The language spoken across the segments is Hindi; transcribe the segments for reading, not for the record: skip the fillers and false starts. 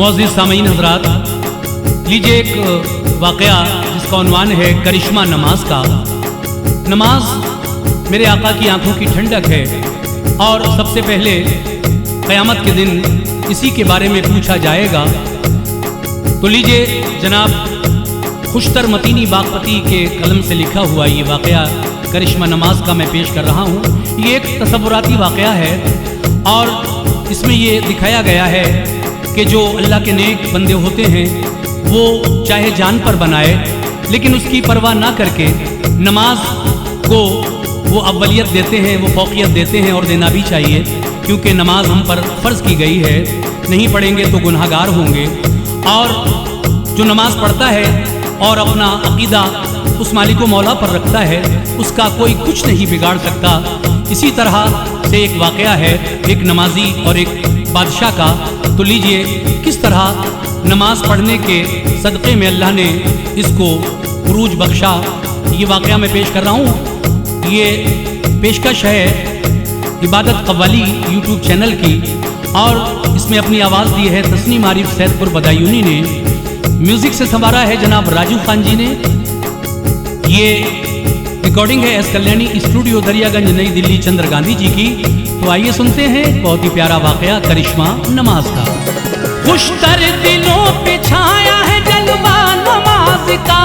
मुअज़्ज़िज़ सामीन हज़रात, लीजिए एक वाक़या जिसका उन्वान है करिश्मा नमाज का। नमाज मेरे आका की आंखों की ठंडक है और सबसे पहले क़यामत के दिन इसी के बारे में पूछा जाएगा। तो लीजिए जनाब खुशतर मतीनी बागपती के कलम से लिखा हुआ ये वाक़या करिश्मा नमाज का मैं पेश कर रहा हूँ। ये एक तसव्वुराती वाक़या है और इसमें ये दिखाया गया है कि जो अल्लाह के नेक बंदे होते हैं वो चाहे जान पर बनाए लेकिन उसकी परवाह ना करके नमाज को वो अव्वलियत देते हैं, वो फौकियत देते हैं और देना भी चाहिए, क्योंकि नमाज हम पर फ़र्ज़ की गई है। नहीं पढ़ेंगे तो गुनहगार होंगे। और जो नमाज पढ़ता है और अपना अक़ीदा उस मालिक मौला पर रखता है उसका कोई कुछ नहीं बिगाड़ सकता। इसी तरह से एक वाक़या है एक नमाजी और एक बादशाह का। तो लीजिए किस तरह नमाज पढ़ने के सदक़े में अल्लाह ने इसको उरूज बख्शा, ये वाक़या मैं पेश कर रहा हूँ। ये पेशकश है इबादत कव्वाली यूट्यूब चैनल की और इसमें अपनी आवाज़ दी है तस्नीम आरिफ सैदपुर बदायूनी ने। म्यूज़िक से संवारा है जनाब राजू खान जी ने। ये रिकॉर्डिंग है एस कल्याणी स्टूडियो दरियागंज नई दिल्ली चंद्र गांधी जी की। तो आइए सुनते हैं बहुत ही प्यारा वाक़या करिश्मा नमाज का। खुशतर दिलों पे छाया है जलवा नमाज का,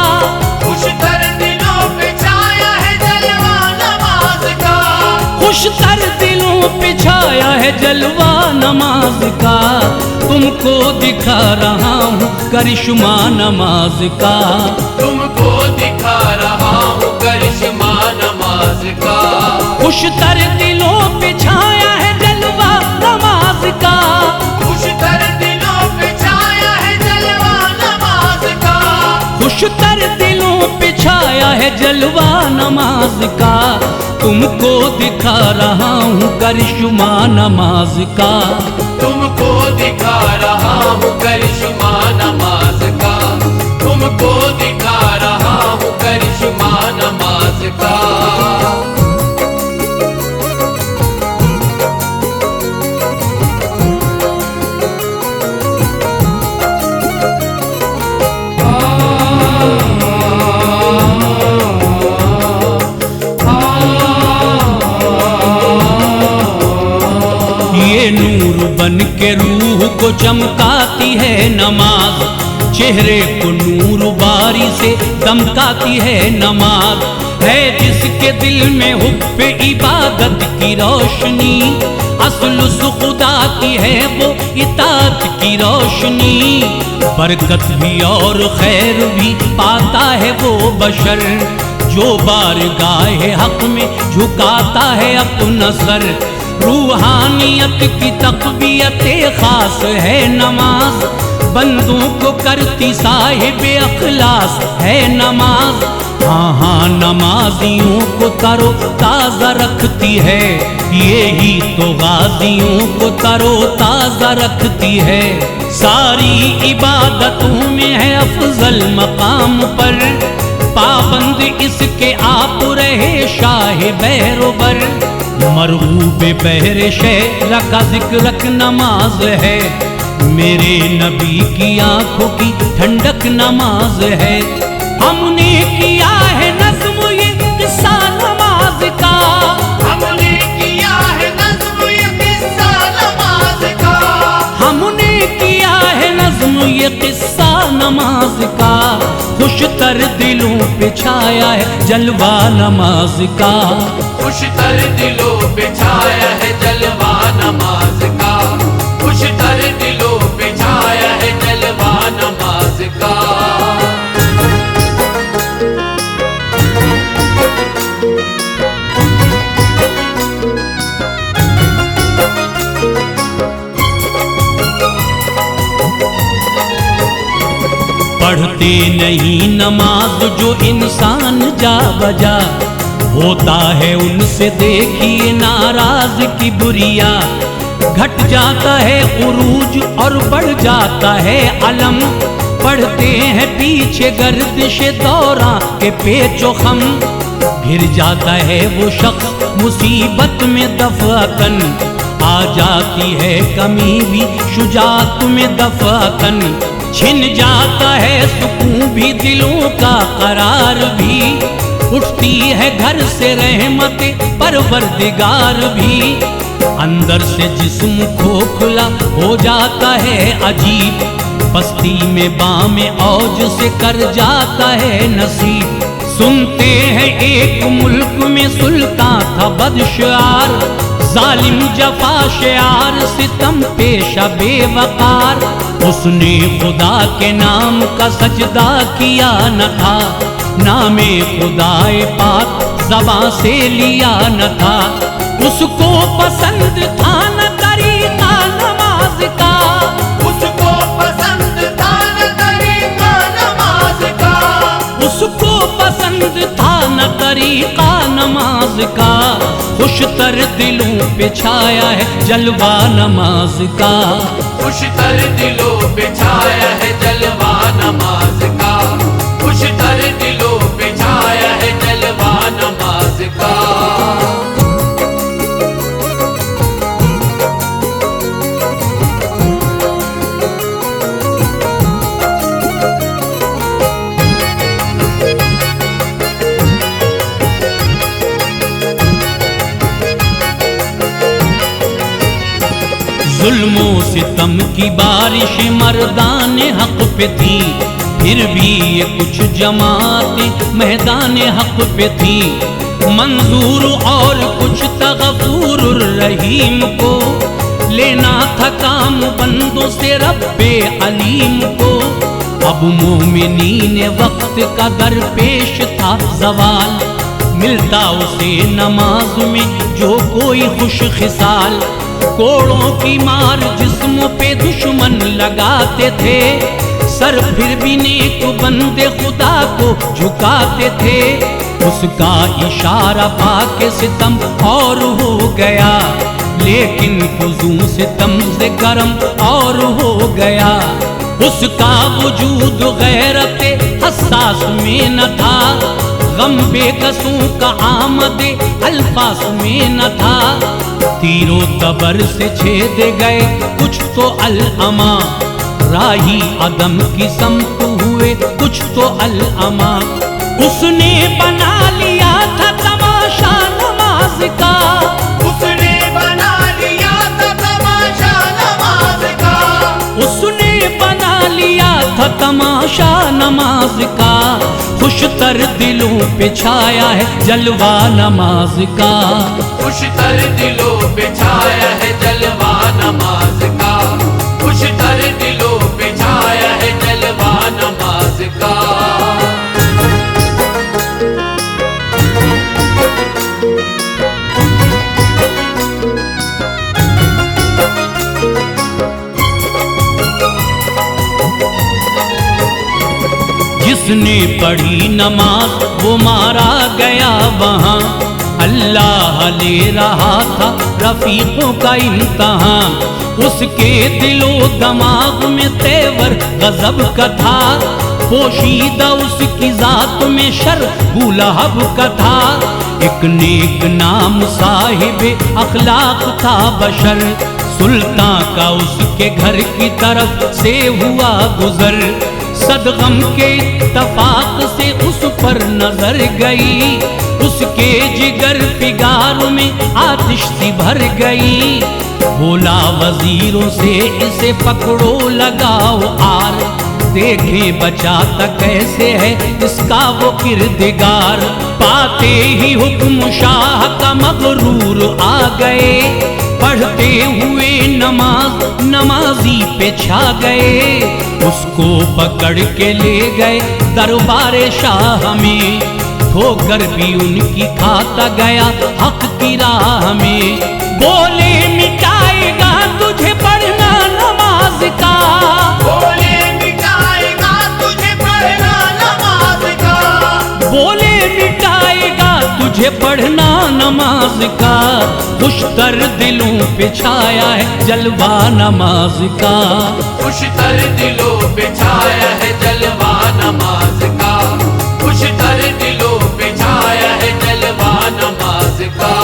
खुशतर दिलों पे छाया है जलवा नमाज का, खुशतर दिलों पे छाया है जलवा नमाज का। तुमको दिखा रहा हूँ करिश्मा नमाज का, तुमको दिखा रहा हूँ करिश्मा नमाज का। खुशतर दिलों पे छाया है जलवा नमाज का, खुशतर दिलों पे छाया है जलवा नमाज का, खुशतर दिलों पे छाया है जलवा नमाज का। तुमको दिखा रहा हूँ करिश्मा नमाज का, तुमको दिखा रहा हूँ करिश्मा नमाज का, तुमको दिखा रहा हूँ करिश्मा नमाज का। ये नूर बन के रूह को चमकाती है नमाज, चेहरे को नूर बारी से दमकाती है नमाज। है जिसके दिल में हुब्बे इबादत की रोशनी, अस्ल सुखुदा की है वो इताअत की रोशनी। बरकत भी और खैर भी पाता है वो बशर, जो बारगाहे हक में झुकाता है अपना सर। रूहानियत की तक़वियत खास है नमाज, बंदों को करती साहिब अखलास है नमाज। हाँ हाँ नमाजियों को तरो ताज़ा रखती है, यही तो गाजियों को तरो ताज़ा रखती है। सारी इबादतों में है अफजल मकाम पर, पाबंद इसके आप रहे शाह बैरोबर। मरगूब बहरे शहर का जिक्र नमाज है, मेरे नबी की आंखों की ठंडक नमाज है। हमने किया है नज़्म ये किस्सा नमाज का, हमने किया है नज़्म ये किस्सा नमाज का, हमने किया है नज़्म ये किस्सा नमाज का। खुशतर दिलों पे छाया है जलवा नमाज का, खुशतर दिलों पे छाया है जलवा नमाज का, खुशतर दिलों पे छाया है जलवा नमाज का। पढ़ते नहीं नमाज जो इंसान जा बजा, होता है उनसे देखिए नाराज की बुरिया। घट जाता है उरूज और बढ़ जाता है अलम, पढ़ते हैं पीछे गर्दिश दौरा के पेचो खम। घिर जाता है वो शख्स मुसीबत में दफातन, आ जाती है कमी भी शुजात में दफातन, छिन जाता है सुकून भी दिलों का करार भी, उठती है घर से रहमत परवरदिगार भी, अंदर से जिस्म खोखला हो जाता है अजीब, बस्ती में बामे औज से कर जाता है नसीब। सुनते हैं एक मुल्क में सुल्तान था बदशार, जालिम जफा शेयार सितम पेशा बेवकार, उसने खुदा के नाम का सजदा किया न था, नामे खुदाए पाक ज़बां से लिया न था, उसको पसंद था न तरीका नमाज का, उसको पसंद था न तरीका नमाज का, उसको पसंद था न तरीका नमाज का, खुशतर दिलों पे छाया है जलवा नमाज का, खुशतर दिलों पे छाया है जलवा नमाज का, खुशतर दिलों पे छाया है जलवा नमाज का। जुल्मों सितम की बारिश मर्दान हक पे थी, फिर भी ये कुछ जमातें मैदान हक पे थी, मंजूर और कुछ तगफूर रहीम को, लेना था काम बंदों से रब्बे अलीम को, अब मोमिनीन वक्त का दरपेश था जवाल, मिलता उसे नमाज में जो कोई खुश खिसाल, कोड़ों की मार जिस्मों पे दुश्मन लगाते थे, सर फिर भी नेक बंदे खुदा को झुकाते थे, उसका इशारा पाके सितम और हो गया, लेकिन हुजूम सितम से गरम और हो गया, उसका वजूद गैरते हसास में न था, गम बेकसों का आमदे अल्फास में न था, तीरों तबर से छेद गए कुछ तो अल-अमा, राही अदम की समत हुए कुछ तो अल-अमा, उसने बना लिया था तमाशा नमाज का, उसने बना लिया था तमाशा नमाज का, उसने बना लिया था तमाशा नमाज का, खुशतर दिलों पे छाया है जलवा नमाज का, खुशतर दिलों पे छाया है जलवा नमाज का, खुशतर दिलों पे छाया है जलवा नमाज का। जिसने पढ़ी नमाज वो मारा गया वहाँ, अल्लाह ले रहा था रफीकों का इम्तहान, उसके दिलो दमाग में तेवर गजब का था, पोशीदा उसकी जात में शर बुलहब का था, एक नेक नाम साहिब अखलाक था बशर, सुल्तान का उसके घर की तरफ से हुआ गुजर, सदगम के इत्तफाक से उस पर नजर गई, उसके जिगर फिगारों में आतिश सी भर गई, बोला वजीरों से इसे पकड़ो लगाओ आर, देखे बचाता कैसे है इसका वो किरदगार, पाते ही हुक्म शाह का मगरूर आ गए, पढ़ते हुए नमाज नमाजी पे छा गए, उसको पकड़ के ले गए दरबारे शाह में, ठोकर भी उनकी खाता गया हक की राह में, बोले मिटाएगा तुझे पढ़ना नमाज का, बोले मिटाएगा तुझे पढ़ना नमाज का, बोले मिटाएगा तुझे पढ़ना नमाज का, खुशतर दिलों पे छाया है जलवा नमाज का, खुशतर दिलों पे छाया है जलवा नमाज का, खुशतर दिलों पे छाया है जलवा नमाज का।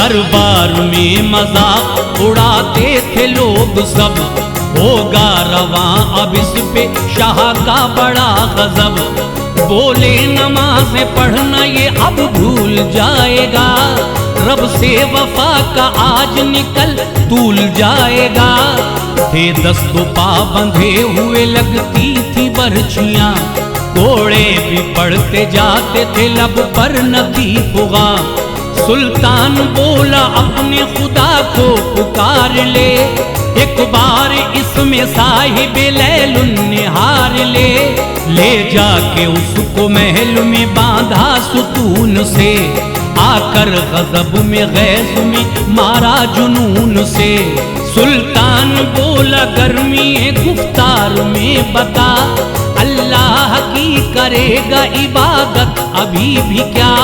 दरबार में मजाक उड़ाते थे लोग सब, होगा रवां अब इस पे शाह का बड़ा गजब। बोले नमाज़ें पढ़ना ये अब भूल जाएगा, रब से वफा का आज निकल तूल जाएगा। थे दस्तों पा बंधे हुए लगती थी बर्छियाँ, घोड़े भी पढ़ते जाते थे लब पर नदी पुगा। सुल्तान बोला अपने खुदा को पुकार ले, एक बार इसमें साहिब लैलुन निहार ले जाके उसको महल में बांधा सुतून से, आकर गजब में गैज़ में मारा जुनून से। सुल्तान बोला गर्मी गुफ्तार में बता, अल्लाह की करेगा इबादत अभी भी क्या,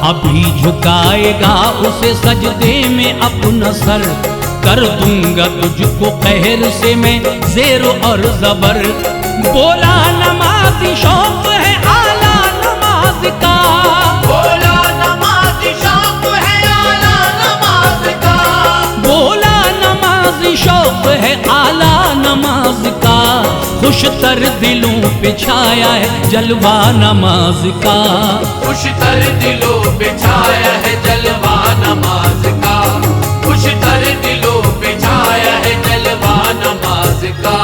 अभी झुकाएगा उसे सजदे में अपना सर, कर दूंगा तुझको कहर से मैं ज़ेर और ज़बर। बोला नमाज़ी शौक है आला नमाज का, बोला नमाज़ी शौक है आला नमाज का, बोला नमाज़ी शौक है आला नमाज का, खुशतर दिलों पे छाया है जलवा नमाज का, खुशतर दिलों पे छाया है जलवा नमाज का, खुशतर दिलों पे छाया है जलवा नमाज का।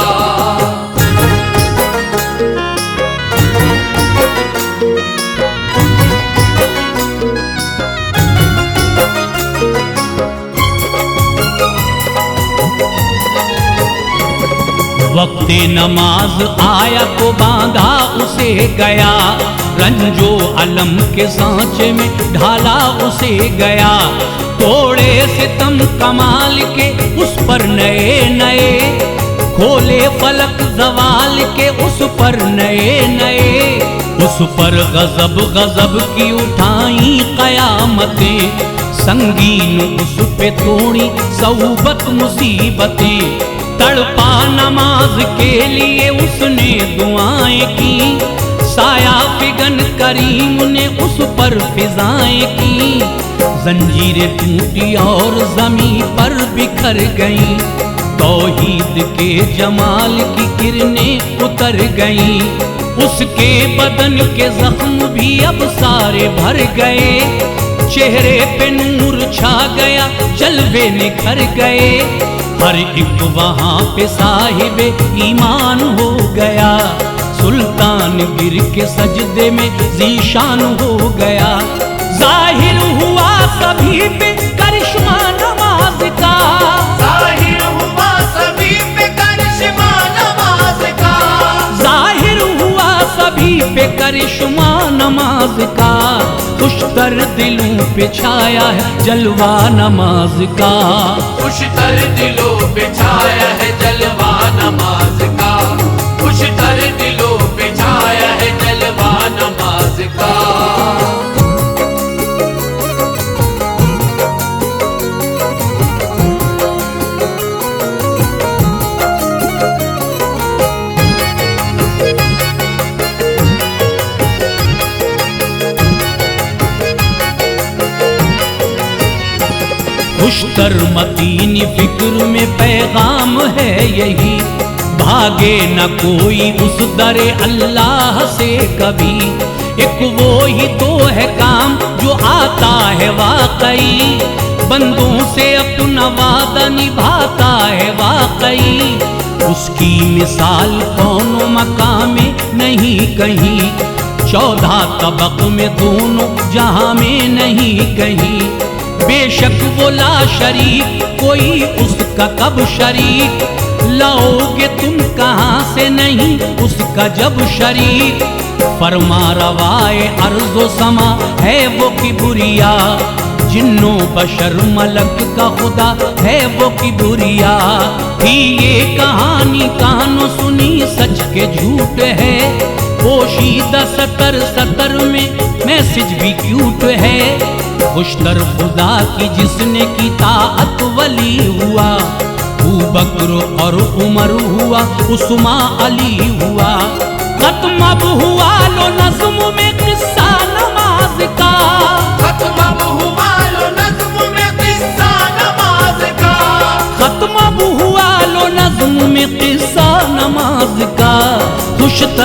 वक्ते नमाज आया तो बांधा उसे गया, रंजो अलम के सांचे में ढाला उसे गया। तोड़े सितम कमाल के उस पर नए नए, खोले फलक जवाल के उस पर नए नए, उस पर गजब गजब की उठाई कयामतें, संगीन उस पे तोड़ी सऊबत मुसीबतें। तड़पा नमाज के लिए उसने दुआएं की, साया फिगन करीम ने उस पर फिजाएं की। जंजीरें टूटी और ज़मीं पर बिखर गईं, तौहीद के जमाल की किरणें उतर गईं। उसके बदन के जख्म भी अब सारे भर गए, चेहरे पे नूर छा गया जलवे निखर गए। हर एक वहाँ पे साहिब ईमान हो गया, सुल्तान गिर के सजदे में ज़ीशान हो गया। जाहिर हुआ सभी पे करिश्मा नमाज का, जाहिर हुआ सभी पे करिश्मा नमाज का, जाहिर हुआ सभी पे करिश्मा नमाज का, खुशतर दिलों पे छाया है जलवा नमाज का, खुशतर दिलों पे छाया है जलवा नमाज का, खुशतर दिलों पे छाया है जलवा नमाज का। खुशतर मतीन फिक्र में पैगाम है यही, भागे न कोई उस दरे अल्लाह से कभी। एक वो ही तो है काम जो आता है वाकई, बंदों से अपना वादा निभाता है वाकई। उसकी मिसाल कौनो मकाम में नहीं कहीं, 14 तबक में दोनों जहां में नहीं कहीं। बेशक वो ला शरीक कोई उसका कब शरीक, लाओगे तुम कहाँ से नहीं उसका जब शरीक। फरमा रवाए अर्ज़ो समा है वो किबरिया, जिन्नो बशर मलक का खुदा है वो किबरिया। थी ये कहानी कानों सुनी सच के झूठ है, पोशीदा सतर सतर में मैसेज भी क्यूट है। खुशतर खुदा की जिसने की ताअत वली हुआ, अबू बकर और उमर हुआ, उस्मा अली हुआ। खत्म अब हुआ लो नज़्म में किस्सा नमाज का, खत्म अब हुआ लो नज़्म में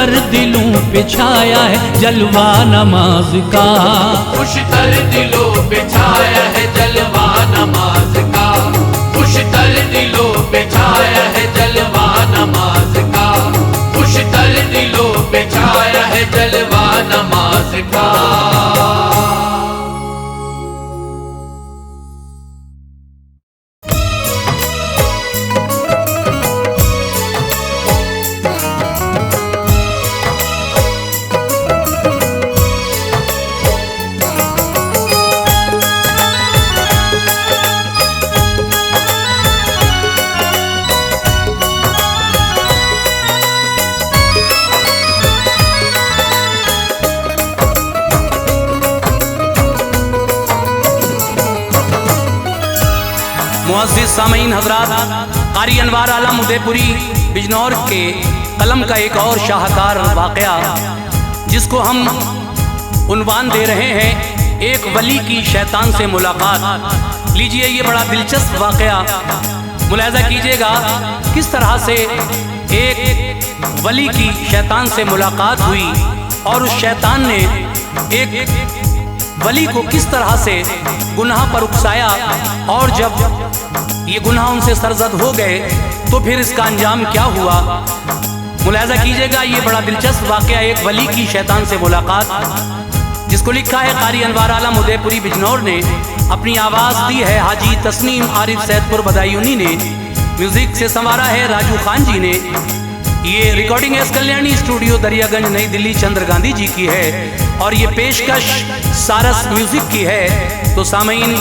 खुशतर दिलों पे छाया है जलवा नमाज का। खुशतर दिलों पे छाया है जलवा नमाज का। खुशतर दिलों पे छाया है जलवा नमाज का। खुशतर दिलों पे छाया है जलवा नमाज का। मुअज़्ज़िज़ सामीन हज़रात, क़ारी अनवार आलम उदयपुरी बिजनौर के कलम का एक और शाहकार वाक़या जिसको हम उन्वान दे रहे हैं एक वली की शैतान से मुलाकात। लीजिए, ये बड़ा दिलचस्प वाक़या मुलाहिज़ा कीजिएगा किस तरह से एक वली की शैतान से मुलाकात हुई और उस शैतान ने एक वली को किस तरह से गुनाह पर उकसाया, और जब ये गुनाह उनसे सरजद हो गए तो फिर इसका अंजाम क्या हुआ। मुलाहिज़ा कीजिएगा, ये बड़ा दिलचस्प वाक़या एक वली की शैतान से मुलाकात जिसको लिखा है क़ारी अनवार आलम उदयपुरी बिजनौर ने, अपनी आवाज़ दी है हाजी तस्नीम आरिफ सैदपुर बदायूनी ने, म्यूज़िक से संवारा है राजू खान जी ने। ये recording S Kalyani studio Daryaganj नई दिल्ली चंद्र गांधी जी की है और ये पेशकश सारस म्यूजिक की है। तो सामीन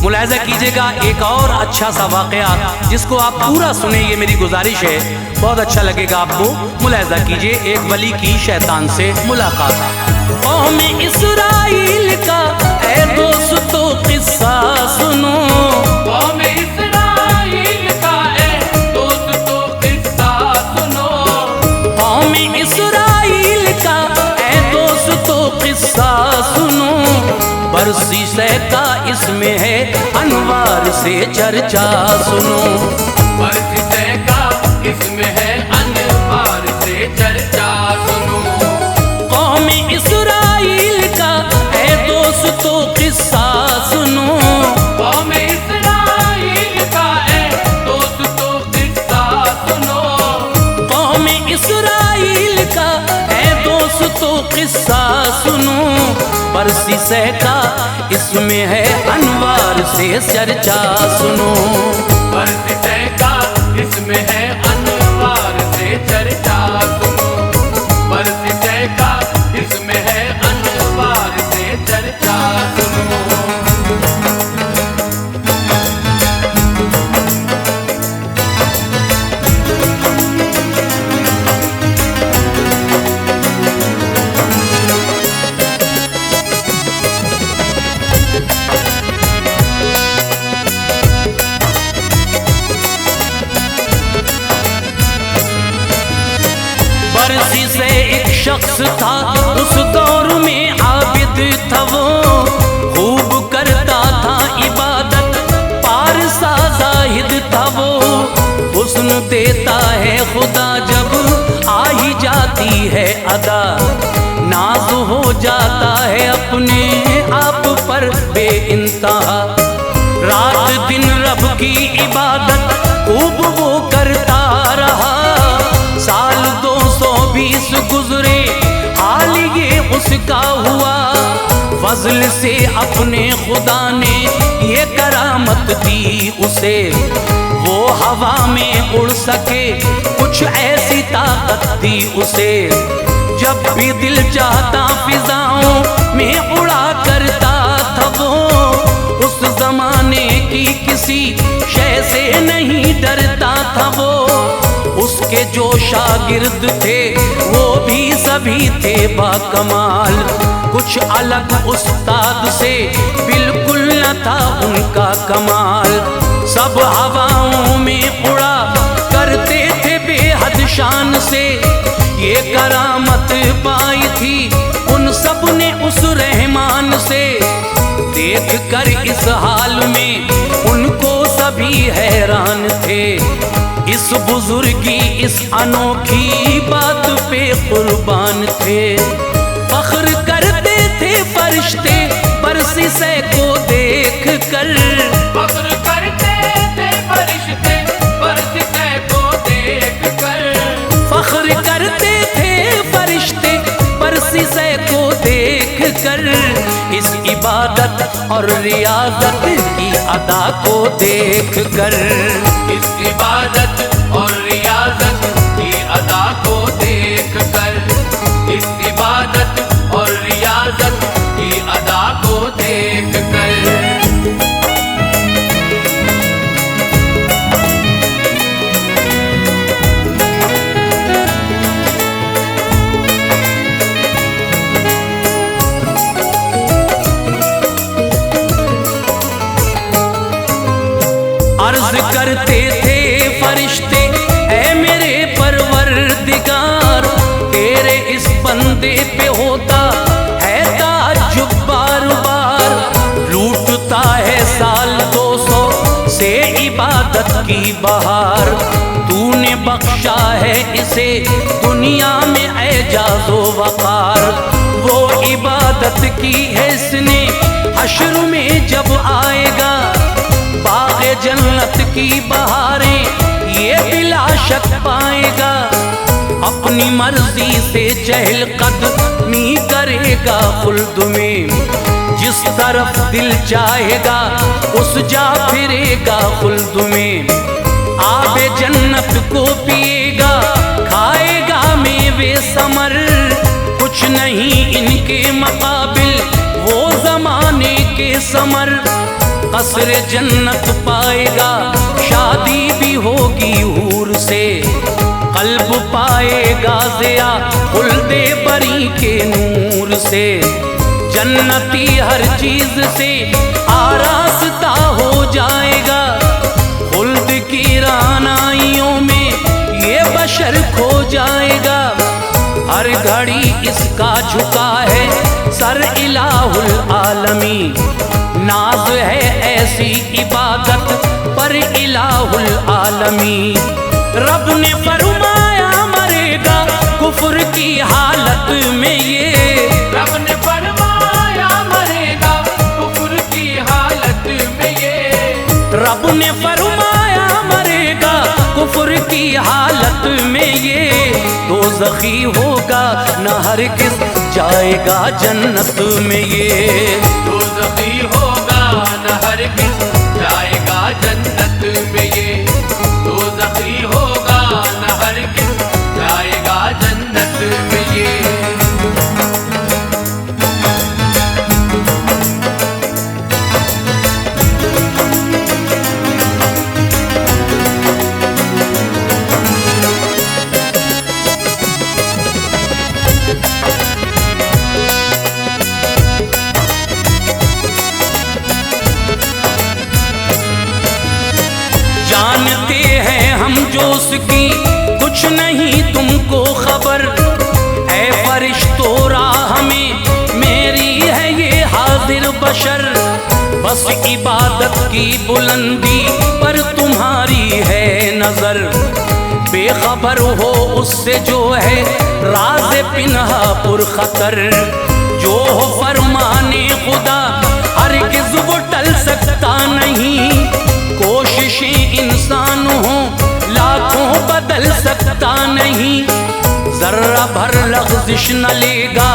मुलाहिज़ा कीजिएगा एक और अच्छा सा वाक़या जिसको आप पूरा सुने, ये मेरी गुजारिश है, बहुत अच्छा लगेगा आपको। मुलाहिज़ा कीजिए एक वली की शैतान से मुलाकात। कौम इस्राइल का ऐ दोस्तों किस्सा सुनो, कौम इस्राइल का ऐ दोस्तों किस्सा सुनो। कौम इस्राइल का ऐ दोस्तों किस्सा सुनो, बरसी से का इसमें है अनवार से चर्चा सुनो। बरसी से का इसमें है अनवार से चर्चा सुनो। कौम इस्राइल का ऐ दोस्तों किस्सा सुनो, कौम इस्राइल का ऐ दोस्तों किस्सा सुनो। कौम इस्राइल का ऐ दोस्तों किस्सा सुनो, बरसी से का इसमें है अनवार से चर्चा सुनो। बरसी से का इसमें है अनवार से चर्चा सुनो। बरसी से का इसमें है अनवार से चर्चा सुनो। बरसी से एक शख्स था उस दौर में आबिद था वो, खूब करता था इबादत पारसा जाहिद था वो। हुस्न देता है खुदा जब आ ही जाती है अदा, नाज हो जाता है अपने आप पर बेइंतहा। रात दिन रब की इबादत खूब वो करता रहा, साल 220 गुजरे हाल ये उसका हुआ। फजल से अपने खुदा ने ये करामत दी उसे, वो हवा में उड़ सके कुछ ऐसी ताकत दी उसे। जब भी दिल चाहता फिजाओं में उड़ा करता था वो, उस जमाने की किसी शय से नहीं डरता था वो। उसके जो शागिर्द थे वो भी सभी थे बाकमाल, कुछ अलग उस्ताद से बिल्कुल न था उनका कमाल। सब हवाओं में उड़ा करते थे बेहद शान से, ये करामत पाई थी उन सब ने उस रहमान से। देख कर इस हाल में उनको सभी हैरान थे, इस बुजुर्गी इस अनोखी बात पे कुर्बान थे। फख्र करते थे फरिश्ते बरसीसे को देख कर, फख्र करते थे फरिश्ते बरसीसे को देख कर, फख्र करते थे फरिश्ते बरसीसे को देख कर। इस इबादत और रियाजत की अदा को देख कर, इस इबादत और रियाजत की अदा को देख कर, इस इबादत और रियाजत की अदा को देख कर। अर्ज करते थे फरिश्ते ऐ मेरे परवरदिगार, तेरे इस बंदे पे होता है ताज्जुब बार बार। लूटता है साल 200 से इबादत की बहार, तूने बख्शा है इसे दुनिया में एजाज़ो वक़ार। वो इबादत की है इसने हश्र में जब आएगा, बाग़े जन्नत की बहारें ये बिला शक पाएगा। अपनी मर्जी से चहलकदमी करेगा खुल्द में, जिस तरफ दिल चाहेगा उस जा फिरेगा खुल्द में। आबे जन्नत को पिएगा खाएगा मेवे समर, कुछ नहीं इनके मुकाबिल वो ज़माने के समर। कसर जन्नत पाएगा शादी भी होगी हूर से, कल्ब पाएगा ज़िया खुल्दे बरी के नूर से। जन्नती हर चीज से आरास्ता हो जाएगा, खुल्द की रानाइयों में ये बशर खो जाएगा। हर घड़ी इसका झुका है सर इलाहुल आलमी, नाज है ऐसी इबादत पर इलाहुल आलमी। रब ने फरमाया मरेगा कुफ्र की हालत में ये, रब ने फरमाया मरेगा कुफ्र की हालत में ये, रब ने फरमाया मरेगा कुफ्र की हालत में ये। दोज़खी होगा न हरगिज़ जाएगा जन्नत में ये, दोज़खी होगा न हरगिज़ जाएगा जन्नत में ये, दोज़खी होगा न हरगिज़ जाएगा जन्नत में ये। जानते हैं हम जो उसकी कुछ नहीं तुमको खबर, ऐ फरिश्तो राह में मेरी है ये हाजिर बशर। बस इबादत की बुलंदी पर तुम्हारी है नजर, बेखबर हो उससे जो है राज पिन्हा पुरखतर। जो हो फरमाने खुदा हरगिज़ वो टल सकता नहीं, कोशिशें इंसान हो लाखों बदल सकता नहीं। जर्रा भर लग़ज़िश न लेगा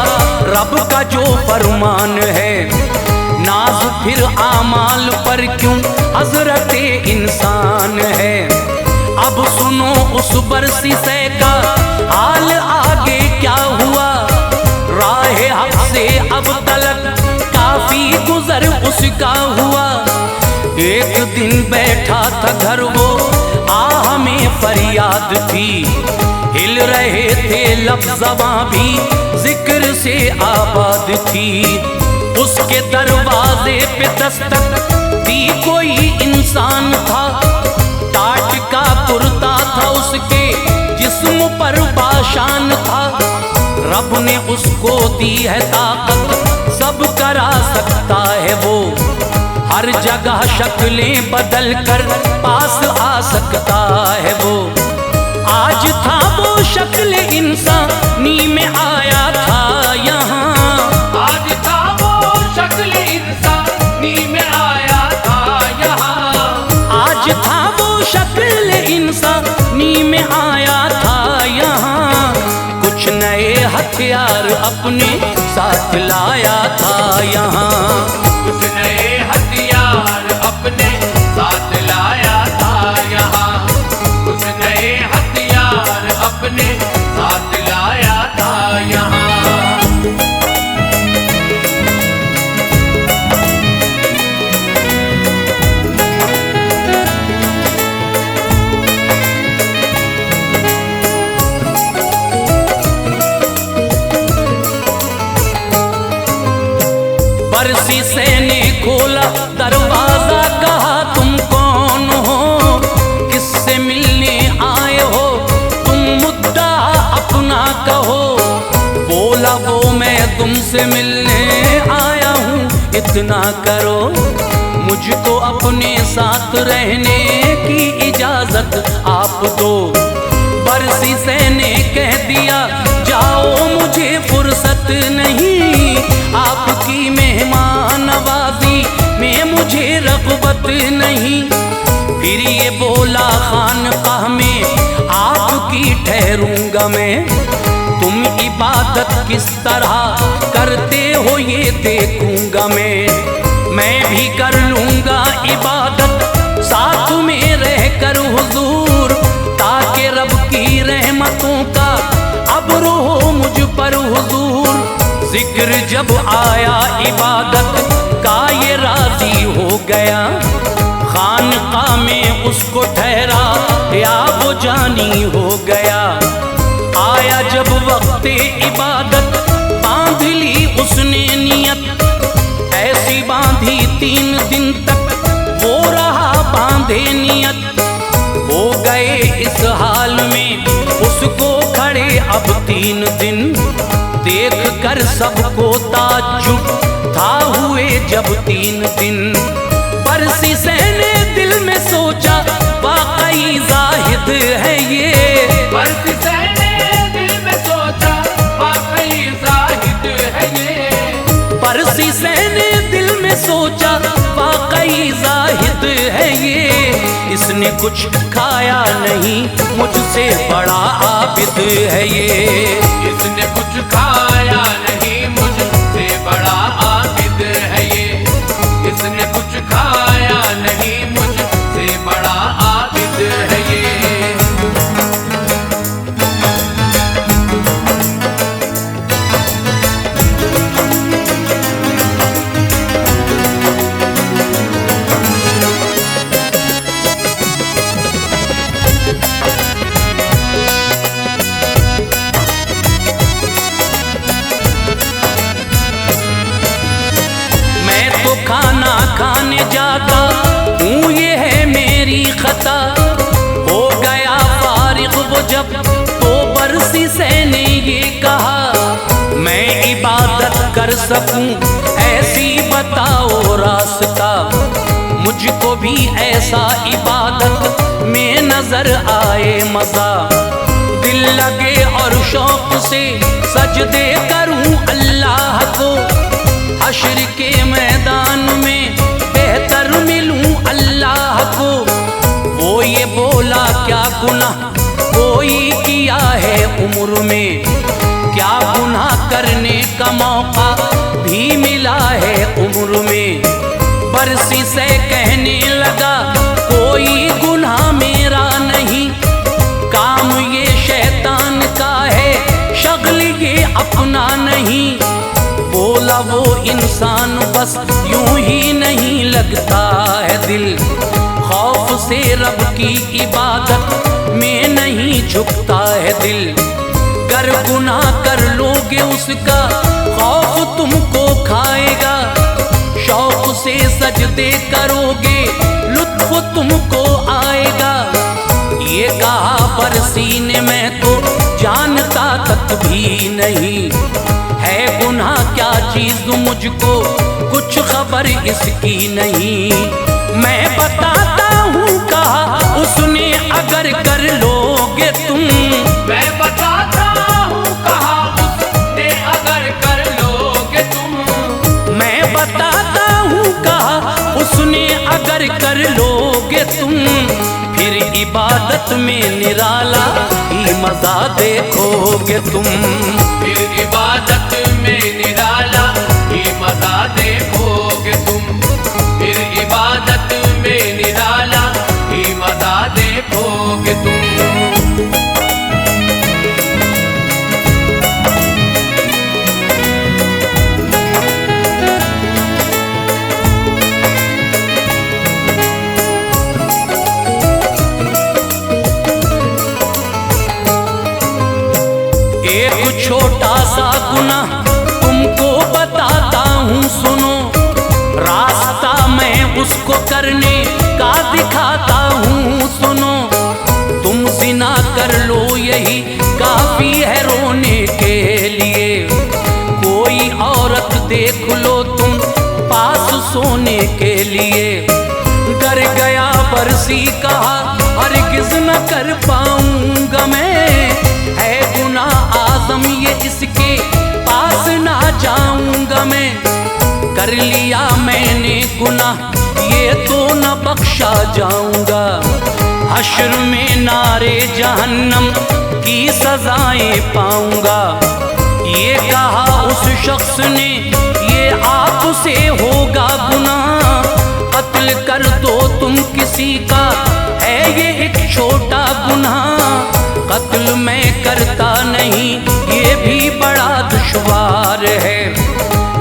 रब का जो फरमान है, नाज फिर आमाल पर क्यों हजरत इंसान है। अब सुनो उस बरसीसे का हाल आगे क्या हुआ, राह हक से अब तलक काफी गुजर उसका हुआ। एक दिन बैठा था घर वो आह में फरियाद थी, हिल रहे थे लब ज़बां भी जिक्र से आबाद थी। उसके दरवाजे पे दस्तक दी कोई इंसान था, टाट का कुर्ता था उसके जिस्म पर बाशान था। रब ने उसको दी है ताकत सब करा सकता है वो, हर जगह शक्लें बदल कर पास आ सकता है वो। आज था वो शक्ल इंसानी में आया था यहाँ, आज था वो शक्ल इंसानी में आया था यहाँ, आज था वो शक्ल इंसानी में आया था यहाँ। कुछ नए हथियार अपने साथ लाया था यहाँ, कुछ नए हथियार अपने साथ लाया था यहाँ, कुछ नए हथियार अपने साथ लाया था यहाँ। बरसी से ने खोला दरवाजा, कहा तुम कौन हो, किससे मिलने आए हो, तुम मुद्दा अपना कहो। बोला वो मैं तुमसे मिलने आया हूँ, इतना करो, मुझको अपने साथ रहने की इजाजत आप दो। बरसी से ने कह दिया जाओ मुझे फुर्सत नहीं, आपकी मेहमान नवाजी में मुझे रग़बत नहीं। फिर ये बोला खानकाह में आपकी ठहरूंगा मैं, तुम इबादत किस तरह करते हो ये देखूंगा मैं भी कर लूंगा इबादत साथ में रहकर हुजूर, ताकि रब की रहमतों का अब्र हो मुझ पर हुजूर। जिक्र जब आया इबादत का ये राजी हो गया, खानकाह में उसको ठहरा या वो जानी हो गया। आया जब वक्त इबादत बांध ली उसने नियत, ऐसी बांधी 3 दिन तक वो रहा बांधे नियत। हो गए इस हाल में उसको खड़े अब 3 दिन, देख कर सबको ताज्जुब था हुए जब 3 दिन। बरसी से ने दिल में सोचा वाकई जाहिद है ये, बरसी से ने दिल में सोचा वाकई जाहिद है ये, बरसी से ने दिल में सोचा वाकई जाहिद है ये। इसने कुछ खाया नहीं मुझसे बड़ा आबिद है ये, इसने कुछ खाया नहीं मुझसे बड़ा आबिद है ये, इसने कुछ खाया नहीं मुझसे बड़ा आबिद है ये। खाना खाने जाता हूँ ये है मेरी खता, हो गया फारिग वो जब तो बरसी से ने ये कहा, मैं इबादत कर सकूं ऐसी बताओ रास्ता, मुझको भी ऐसा इबादत में नजर आए मजा। दिल लगे और शौक से सजदे करूं अल्लाह को, हश्र के मैदान में बेहतर मिलूं अल्लाह को। वो ये बोला क्या गुनाह कोई किया है उम्र में, क्या गुनाह करने का मौका भी मिला है उम्र में। बरसी से कहने लगा कोई गुनाह मेरा नहीं, काम ये शैतान का है शगल ये अपना नहीं। बोला वो इंसान बस यूं ही नहीं लगता है दिल, खौफ से रब की इबादत में नहीं झुकता है दिल। गर गुनाह कर लोगे उसका खौफ तुमको खाएगा, शौक से सजदे करोगे लुत्फ तुमको आएगा। ये कहा बरसी ने मैं तो जानता तक भी नहीं, है गुनाह क्या चीज मुझको कुछ खबर इसकी नहीं। मैं बताता हूँ कहा उसने अगर कर लोगे तुम। मैं बताता हूँ कहा उसने अगर कर लोगे तुम। मैं बताता हूँ कहा उसने अगर कर लोगे तुम। फिर इबादत में निराला ही मजा देखोगे तुम। फिर इबादत में निराला ही मजा देखोगे तुम। फिर इबादत में निराला ही मजा देखोगे तुम। एक छोटा सा गुनाह तुमको बताता हूँ सुनो। रास्ता मैं उसको करने का दिखाता हूँ सुनो। तुम जिना कर लो यही काफी है रोने के लिए। कोई औरत देख लो तुम पास सोने के लिए। डर गया बरसी कहा हरगिज़ न कर पाऊंगा मैं। है गुनाह आज़म ये इसके पास ना जाऊंगा मैं। कर लिया मैंने गुनाह ये तो न बख्शा जाऊंगा। हश्र में नारे जहन्नम की सजाएं पाऊंगा। ये कहा उस शख्स ने ये आपसे होगा गुनाह। कत्ल कर दो तुम किसी का है ये एक छोटा गुनाह। कत्ल मैं करता नहीं ये भी बड़ा दुश्वार है।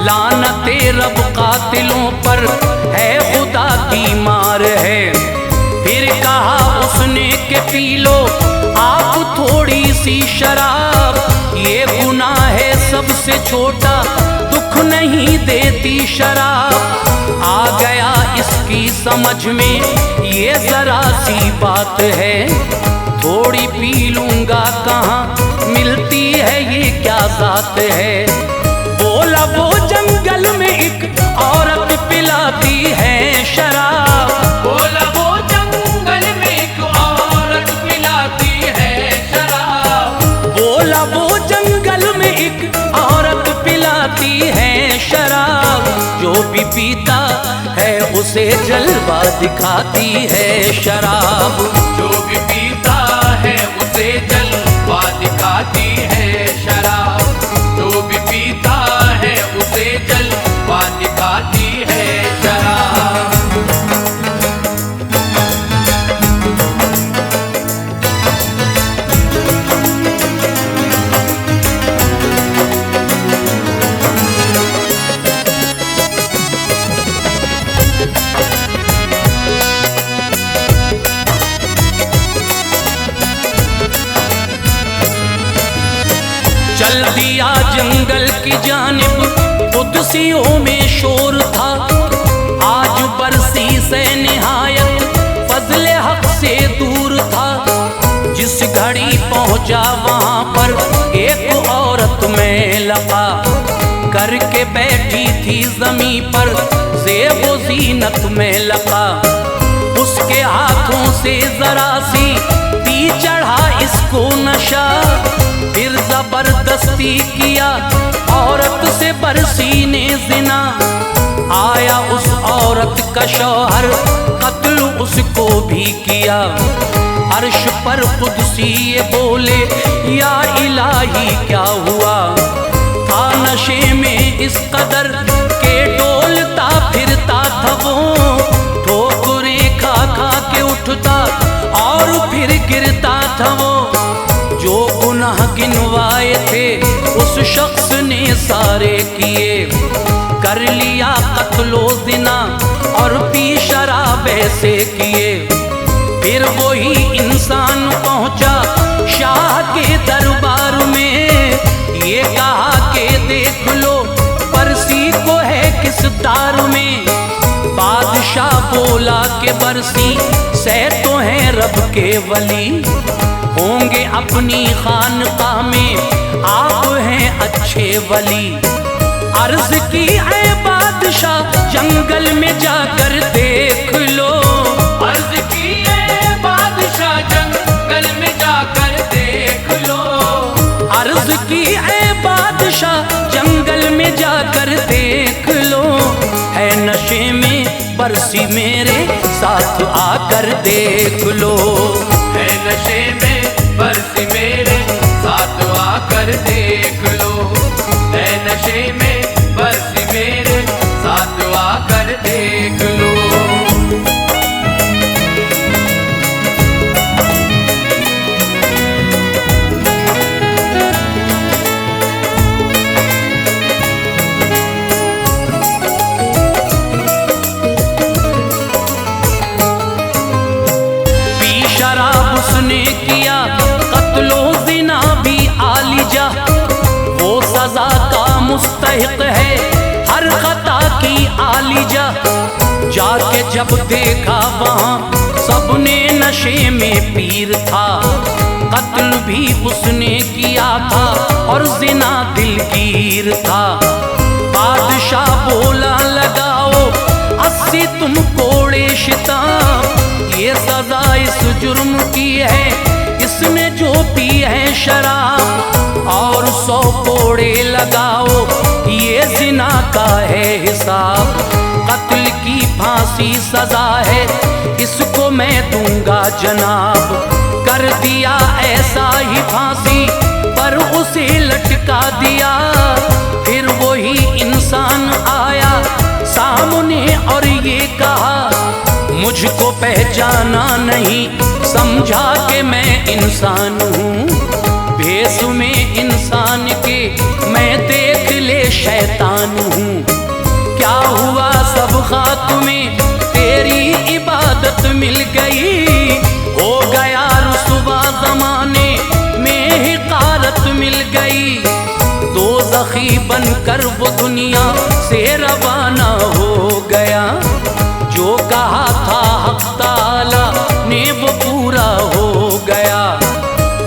लानते रब कातिलों पर है खुदा की मार है। फिर कहा उसने के पी लो आप थोड़ी सी शराब। ये गुनाह है सबसे छोटा दुख नहीं देती शराब। आ गया इसकी समझ में ये जरा सी बात है। थोड़ी पी लूंगा कहाँ मिलती है ये क्या जात है। बोला वो जंगल में एक औरत पिलाती है शराब। बोला वो जंगल में एक औरत पिलाती है शराब। बोला वो जंगल में एक औरत पिलाती है शराब। जो भी पीता है उसे जलवा दिखाती है शराब। जो भी पीता है उसे जलवा दिखाती है शराब। जो भी पीता है उसे जलवा दिखाती है शराब। चल दिया जंगल की जानिब कुदसियों में शोर था। आज बरसी से निहायत फजले हक से दूर था। जिस घड़ी पहुंचा वहां पर एक औरत में लगा। करके बैठी थी जमी पर ज़ेबो ज़ीनत में लगा। उसके हाथों से जरा सी पी चढ़ा इसको नशा। फिर जबरदस्ती किया औरत से बरसी ने जिना। आया उस औरत का शौहर कत्ल उसको भी किया। अर्श पर कुदसी ये बोले या इलाही क्या हुआ। था नशे में इस कदर के डोलता फिरता था वो। ठोकरें खा खा के उठता और फिर गिरता था वो। जो गुनाह गिनवाए थे उस शख्स ने सारे किए। कर लिया कत्लो ज़िना और पी शराब ऐसे किए। फिर वही इंसान पहुंचा शाह के दरबार में। ये कहा कि देख लो बरसी को है किस तार में। बादशाह बोला कि बरसी से तो है रब के वली। होंगे अपनी खानकाह में आप हैं अच्छे वली। अर्ज की है बादशाह जंगल में जाकर देख लो, अर्ज की है बादशाह जंगल में जाकर देख लो, अर्ज की है बादशाह जंगल में जाकर देख लो, है नशे में बरसी मेरे साथ आकर देख लो, है नशे में बरसी मेरे साथ आकर देख लो, है नशे में बरसी मेरे साथ आकर देख लो। उसने किया कत्लो ज़िना भी आलिजा, वो सजा का मुस्तहिक है हर खता की आलिजा। जाके जब देखा वहाँ सबने नशे में पीर था, कत्ल भी उसने किया था और ज़िना दिलगीर था। बादशाह बोला लगाओ 80 तुम कोड़े शिताब, ये सजा इस जुर्म की है इसने जो पी है शराब, और 100 कोड़े लगाओ ये ज़िना का है हिसाब। कत्ल की फांसी सजा है इसको मैं दूंगा जनाब, कर दिया ऐसा ही फांसी पर उसे लटका दिया। फिर वही इंसान आया सामने और ये कहा मुझको पहचाना नहीं, समझा कि मैं इंसान हूँ। भेष में इंसान के मैं देख ले शैतान हूँ। क्या हुआ सब खाक में तेरी इबादत मिल गई, हो गया रुसवा ज़माने में हिकारत मिल गई। दोज़खी बनकर वो दुनिया से रवाना हो गया, जो कहा था हक़ ताला ने वो पूरा हो गया।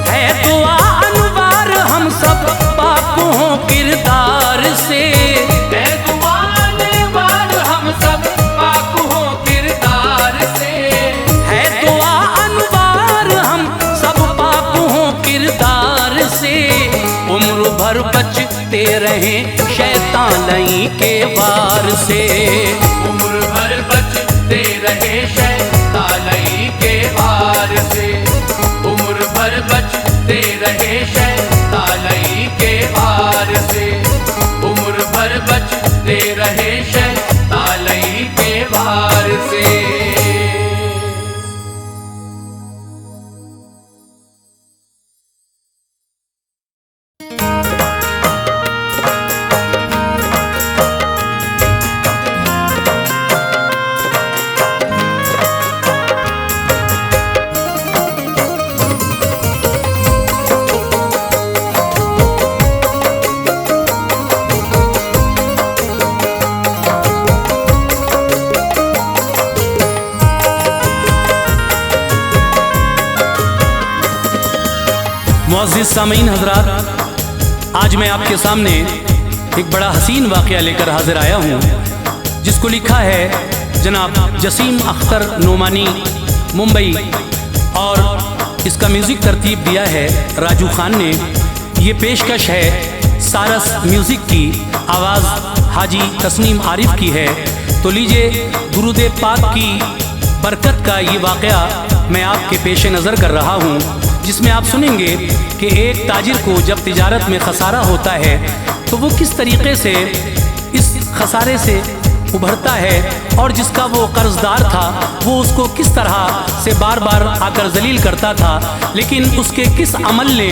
है दुआ अनवार हम सब पाक हों किरदार से, है दुआ अनवार हम सब पाक हों किरदार से, है दुआ अनवार हम सब पाक हों किरदार से। उम्र भर बचते रहें शैतानी के वार से, उम्र भर बचते रहे शैतानी के वार से, उम्र भर बचते रहे शैतानी के वार से, उम्र भर बचते रहे शैतानी के वार से। मुअज़्ज़िज़ सामीन हज़रात, आज मैं आपके सामने एक बड़ा हसीन वाक़या लेकर हाजिर आया हूँ, जिसको लिखा है जनाब जसीम अख्तर नोमानी मुंबई, और इसका म्यूज़िक तरतीब दिया है राजू खान ने। ये पेशकश है सारस म्यूज़िक की, आवाज़ हाजी तस्नीम आरिफ की है। तो लीजिए दुरूद पाक की बरकत का ये वाक़या मैं आपके पेश नज़र कर रहा हूँ, जिसमें आप सुनेंगे कि एक ताजिर को जब तिजारत में खसारा होता है तो वो किस तरीक़े से इस खसारे से उभरता है, और जिसका वो कर्जदार था वो उसको किस तरह से बार बार आकर जलील करता था, लेकिन उसके किस अमल ने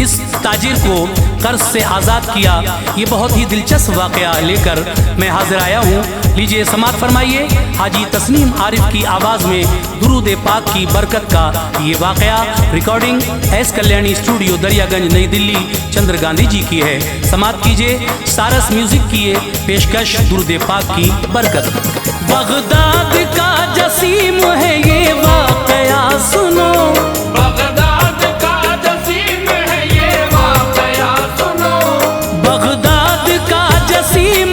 इस ताजिर को कर्ज से आज़ाद किया। ये बहुत ही दिलचस्प वाक़या लेकर मैं हाजिर आया हूँ। लीजिए समात फरमाइए हाजी तस्नीम आरिफ की आवाज़ में दुरूद पाक की बरकत का ये वाक़या। Recording S Kalyani studio Daryaganj नई दिल्ली चंद्र गांधी जी की है। समात कीजिए सारस म्यूज़िक की ये पेशकश दुरूद पाक की बरकत। बगदाद का जसीम है ये वाक़या सुनो, बगदाद का जसीम है ये वाक़या सुनो, बगदाद का जसीम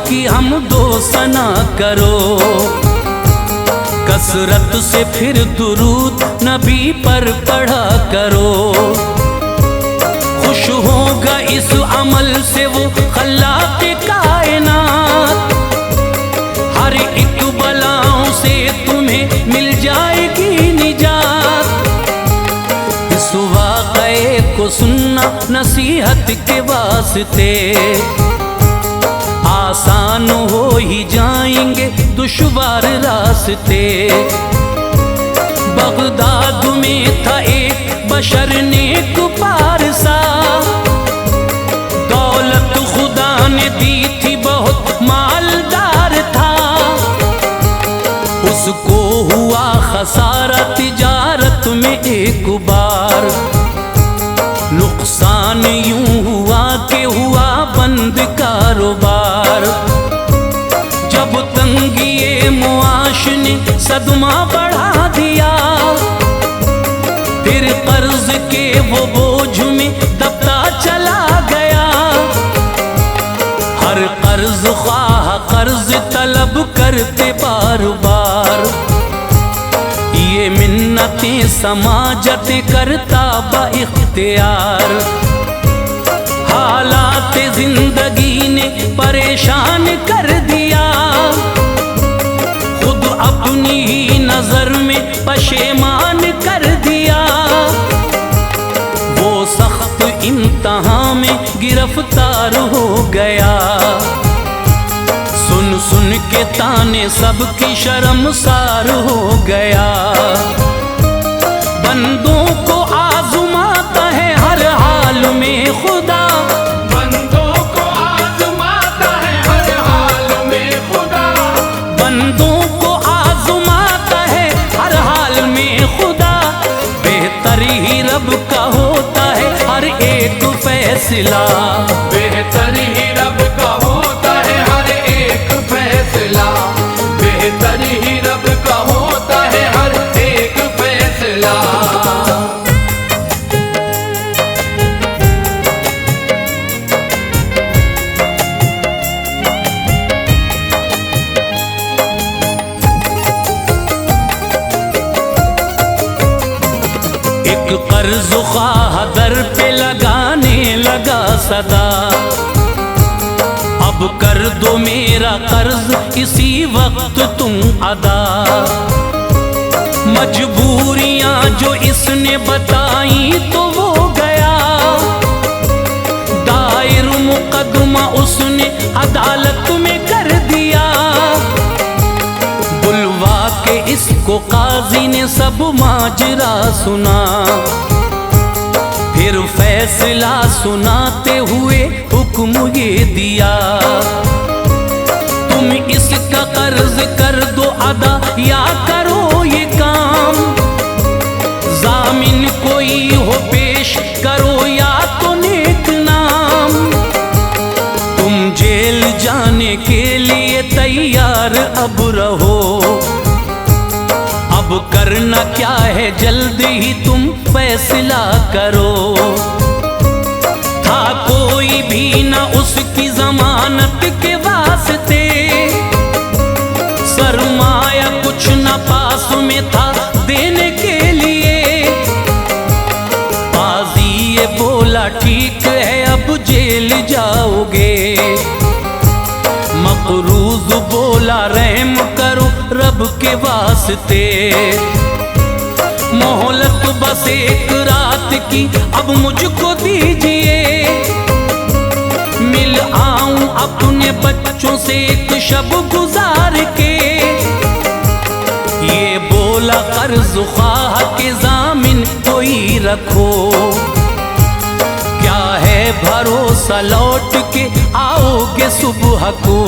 की हम दो सना करो, कसरत से फिर दुरूद नबी पर पढ़ा करो। खुश होगा इस अमल से वो खल्लाक़ कायनात, हर एक बलाओं से तुम्हें मिल जाएगी निजात। इस वाक़े को सुनना नसीहत के वास्ते, आसान हो ही जाएंगे दुश्वार रास्ते। बगदाद में था एक बशर नेक पारसा, दौलत खुदा ने दी थी बहुत मालदार था। उसको हुआ खसारा तिजारत में एक बार, नुकसान यूं हुआ कि हुआ बंद कारोबार। जब तंगी मुआश ने सदमा बढ़ा दिया, फिर कर्ज के वो बोझ में दबता चला गया। हर कर्ज ख्वाह कर्ज तलब करते बार बार, ये मिन्नतें समाजत करता बा इख्तियार। हालात जिंदगी ने परेशान कर दिया, खुद अपनी ही नजर में पशेमान कर दिया। वो सख्त इम्तिहान में गिरफ्तार हो गया, सुन सुन के ताने सबकी शर्मसार हो गया। बंदों को आज़माता है हर हाल में खुदा, बंदों को आज़माता है हर हाल में खुदा, बंदों को आज़माता है हर हाल में खुदा। बेहतर ही रब का होता है हर एक फैसला, बेहतर ही रब का होता है हर एक फैसला, बेहतर ही रब का होता है हर एक फैसला। एक कर्ज ख्वाह दर पे लगाने लगा सदा, अब कर दो मेरा कर्ज इसी वक्त तुम अदा। मजबूरियां जो इसने बताई तो वो गया, दायर मुकदमा उसने अदालत में कर दिया। बुलवा के इसको काजी ने सब माजरा सुना, फिर फैसला सुनाते हुए हुक्म ये दिया। तुम इसका कर्ज कर दो अदा या करो ये काम, जामिन कोई हो पेश करो या तो नेक नाम। तुम जेल जाने के लिए तैयार अब रहो, अब करना क्या है जल्दी ही तुम फैसला करो। था कोई भी ना उसकी जमानत के वास्ते, सरमाया कुछ ना पास में था देने के लिए। काजी ये बोला ठीक है अब जेल जाओगे, मकरूज बोला रहम करो रब के वास्ते। मोहलत बस एक रात की अब मुझको दीजिए, मिल आऊं अपने बच्चों से एक शब गुजार के। ये बोला कर्ज ख्वाह के जामिन कोई रखो, क्या है भरोसा लौट के आओगे सुबह को।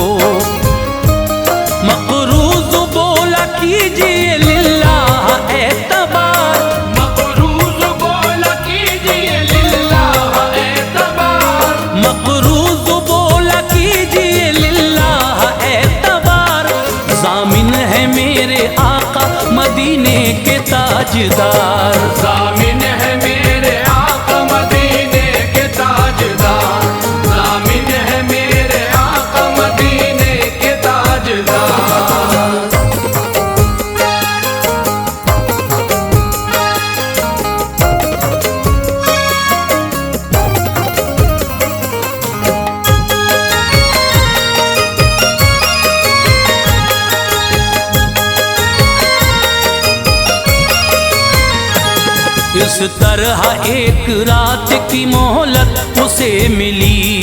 मकरूज बोला कीजिए लिल्लाह एतबार, मकरूज बोला कीजिए लिल्लाह एतबार, मकरूज बोला कीजिए लिल्लाह एतबार। जामिन है मेरे आका मदीने के ताजदार, जामिन है मेरे आका मदीने के ताजदार, जामिन है मेरे आका मदीने इस तरह एक रात की मोहलत उसे मिली।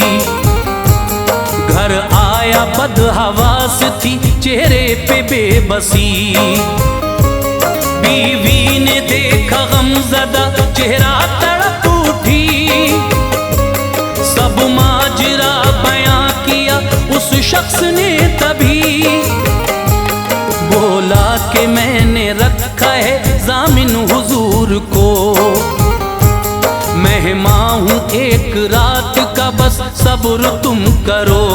घर आया बदहवास थी चेहरे पे बेबसी। बीवी ने देखा गमज़दा चेहरा तड़प उठी। सब माजरा बयां किया उस शख्स ने तभी। बोला कि मैंने रखा है जामिन हुजूर को। मेहमान हूँ एक रात का बस सब्र तुम करो।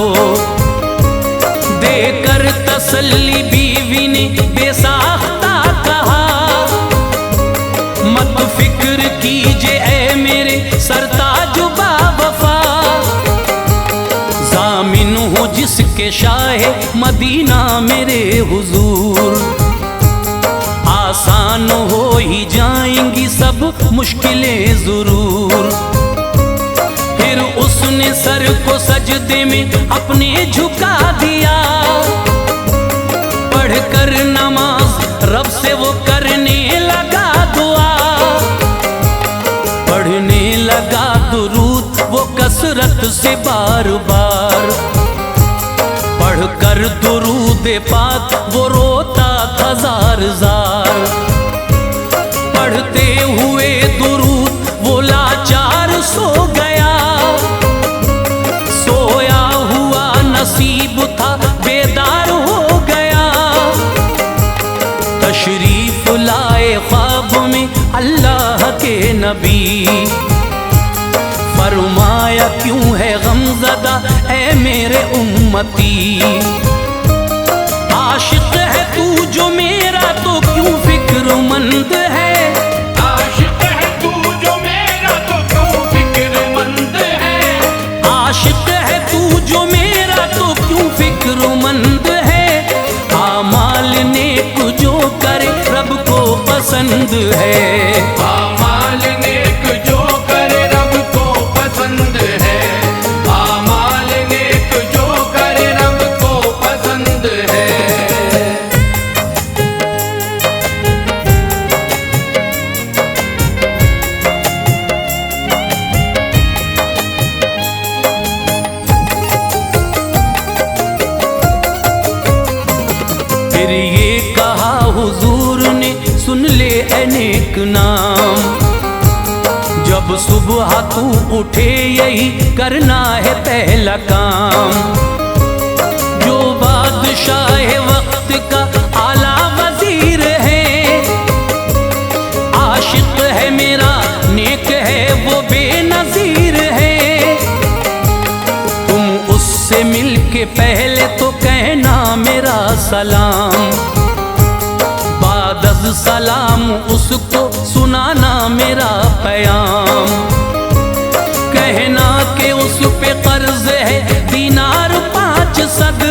देकर तसल्ली बीवी ने बेसाख्ता कहा, मत फिक्र कीजिए ऐ मेरे सरताज बावफा। जामिन हूँ जिसके शाहे मदीना मेरे हुजूर। आसान हो ही जाएंगी सब मुश्किलें जरूर। फिर उसने सर को सजदे में अपने झुका दिया। पढ़कर नमाज रब से वो करने लगा दुआ। पढ़ने लगा दुरूद वो कसरत से बार बार। पढ़कर दुरूद पाक वो रोता था जार जार। पढ़ते हुए दुरूद वो लाचार सो गया। सोया हुआ नसीब था बेदार हो गया। तशरीफ लाए ख्वाब में अल्लाह के नबी। फरमाया क्यों है गमज़दा ऐ मेरे उम्मती। आशिक है तू जो मेरा तो क्यों फिक्रमंद है। आशिक है तू जो मेरा तो क्यों फिक्रमंद है। आशिक है तू जो मेरा तो क्यों फिक्रमंद है। आमाल नेक जो करे रब को पसंद है। आमाल नेक जो करे रब को पसंद है। आमाल नेक जो करे रब को पसंद है। फिर ये कहा हुजूर ने सुन ले अनेक नाम। जब सुबह तू उठे यही करना है पहला काम। जो बादशाह वक्त का आला वजीर है। आशिक है मेरा नेक है वो बेनजीर है। तुम उससे मिलके पहले तो कहना मेरा सलाम। बादज़ सलाम उसको सुनाना मेरा पैगाम। कहना कि उस पे कर्ज है दीनार 5 सद।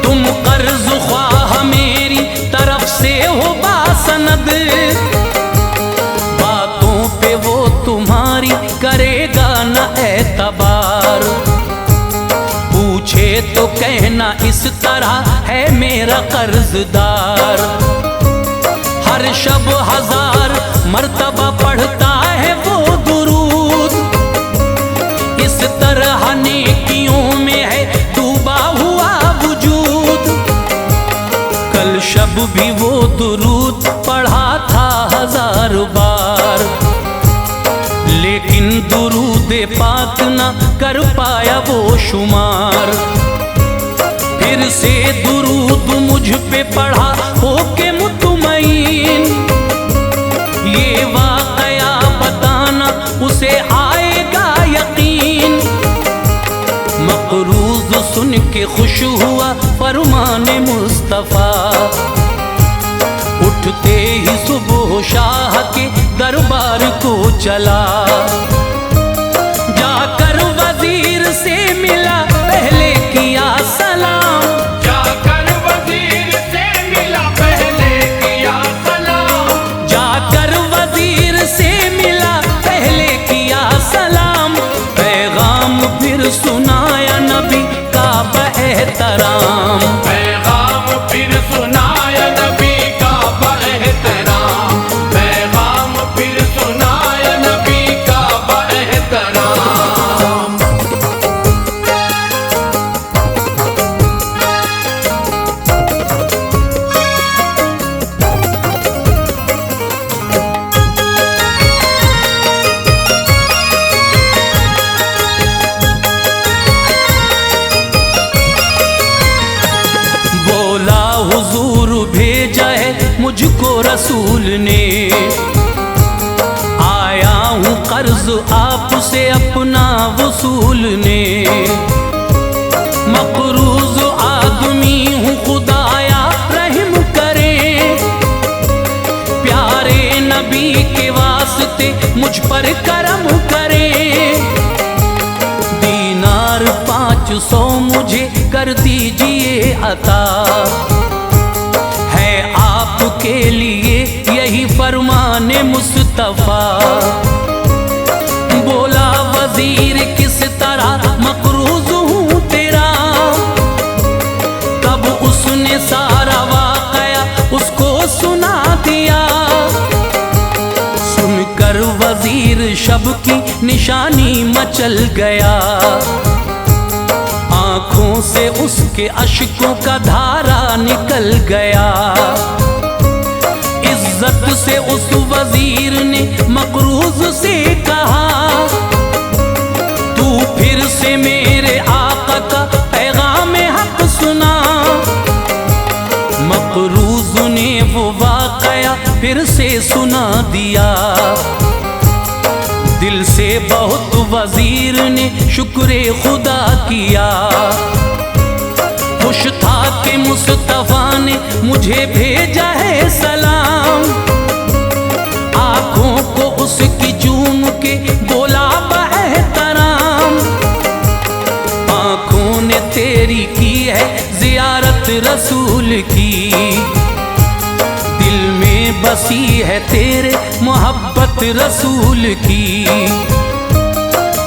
तुम कर्ज ख्वाह मेरी तरफ से हो बासनद। बातों पे वो तुम्हारी करेगा न एतबार। पूछे तो कहना इस तरह है मेरा कर्जदार। हर शब 1000 मर्तबा पढ़ता है वो दुरूद। इस तरह नेकियों में है डूबा हुआ वजूद। कल शब भी वो दुरूद पढ़ा था 1000 बार। लेकिन दुरूद पाक न कर पाया वो शुमार। फिर से दुरूद मुझ पे पढ़ा होके मुतमईन। ये वाक़या बताना उसे आएगा यकीन। मक़रूज़ सुन के खुश हुआ फरमाने मुस्तफ़ा। उठते ही सुबह शाह के दरबार को चला। जाकर वजीर से मिला पहले किया सलाम। जाकर वजीर से मिला पहले किया सलाम। जाकर वजीर से मिला पहले किया सलाम। पैगाम फिर सुनाया नबी का बएहतराम। पैगाम फिर सुनाया नबी का बएहतराम। पैगाम रसूल ने। आया हूँ कर्ज आपसे अपना वसूल ने। मकरूज आदमी हूँ खुदाया रहम करे। प्यारे नबी के वास्ते मुझ पर करम करे। दीनार 500 मुझे कर दीजिए अता। है आपके लिए यही फरमाने मुस्तफा। बोला वजीर किस तरह मकरूज हूँ तेरा। तब उसने सारा वाकया उसको सुना दिया। सुनकर वजीर शब की निशानी मचल गया। आंखों से उसके अश्कों का धारा निकल गया। इज्जत से उस वजीर ने मकरूज से कहा, तू फिर से मेरे आका का पैगाम हक सुना। मकरूज ने वो वाकया फिर से सुना दिया। दिल से बहुत वजीर ने शुक्रे खुदा किया। खुश था कि मुस्तफा ने मुझे भेजा है सलाम। आंखों को उसकी चूम के बोला बएहतराम। आंखों ने तेरी की है जियारत रसूल की। दिल में बसी है तेरे मोहब्बत रसूल की।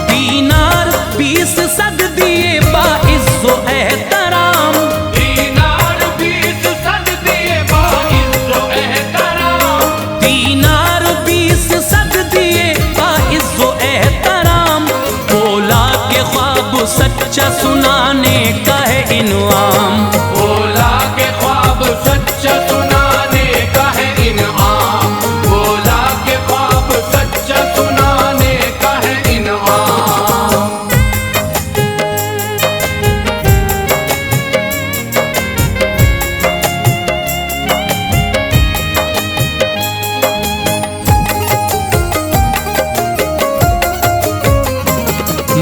दीनार 20 सद दिए बाइज़्ज़ो एहतराम। दीनार 20 सद दिए बाइज़्ज़ो एहतराम। दीनार 20 सद दिए बाइज़्ज़ो एहतराम। बोला के ख्वाब सच्चा सुनाने का है इनाम। बोला के ख्वाब सच्चा सुनाने का है इनाम। बोला के ख्वाब सच्चा सुनाने का है इनाम।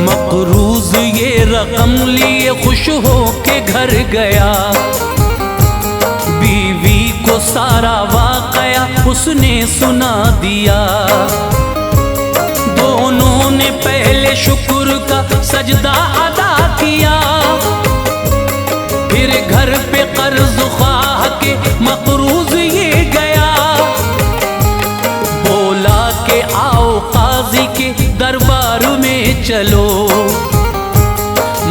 मकरूज ये रकम लिए खुश हो के घर गया। बीवी को सारा वाकया उसने सुना दिया। दोनों ने पहले शुक्र का सजदा अदा किया। फिर घर पे कर्ज ख्वाह के मकरूज ये गया। बोला के आओ काजी के दरबार में चलो।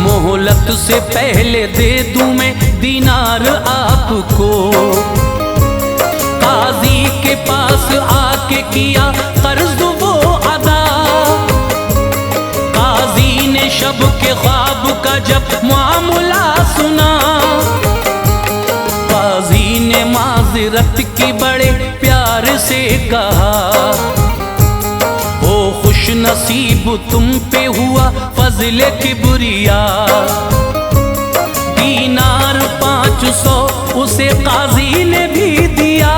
मोहलत से पहले दे दूं मैं दीनार आपको। काजी के पास आके किया कर्ज वो अदा। काजी ने शब के ख्वाब का जब मामला सुना। काजी ने माजरत की बड़े प्यार से कहा, ओ खुश नसीब तुम पे हुआ फजल किबरिया। दीनार 500 उसे काजी ने भी दिया।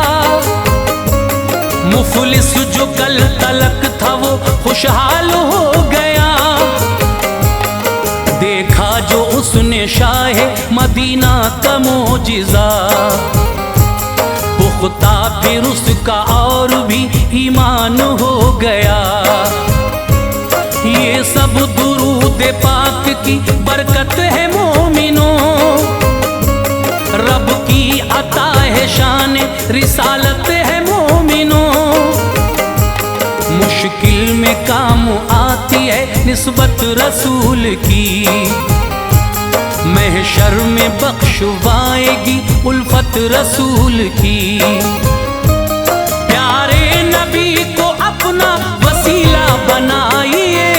मुफलिस जो कल तलक था वो खुशहाल हो गया। देखा जो उसने शाहे मदीना का मोजिज़ा। पुख्ता फिर उसका और भी ईमान हो गया। ये सब दुरूद पाक की बरकत है मोमिनों। रब की अता है शान रिसालत है मोमिनों। मुश्किल में काम आती है निस्बत रसूल की। महशर में बख्शवाएगी उल्फत रसूल की। प्यारे नबी को अपना वसीला बनाइए।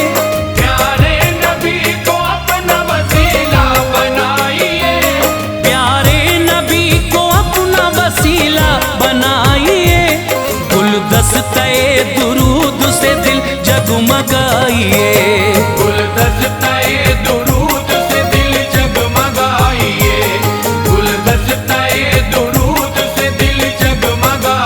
प्यारे नबी को अपना वसीला बनाइए। प्यारे नबी को अपना वसीला बनाइए। गुलदस्ते दुरूद से दिल जगमगाइए। गुलदस्ते दुरूद से दिल जगमगाइए। गुलदस्ते दुरूद से दिल जगमगाइए।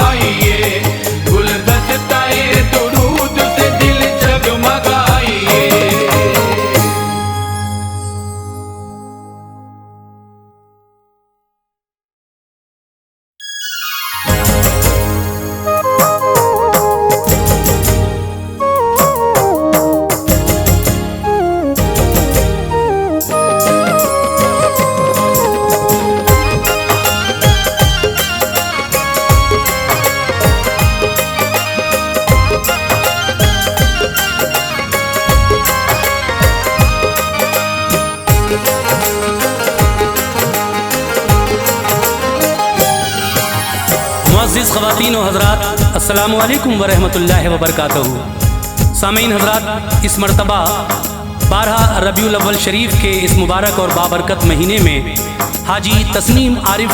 मुअज़्ज़िज़ ख़वातीन व हज़रात, अस्सलामु अलैकुम व रहमतुल्लाहि व बरकातहू। सामीन हज़रात, इस मरतबा 12 रबीउल अव्वल शरीफ के इस मुबारक और बाबरकत महीने में हाजी तस्नीम आरिफ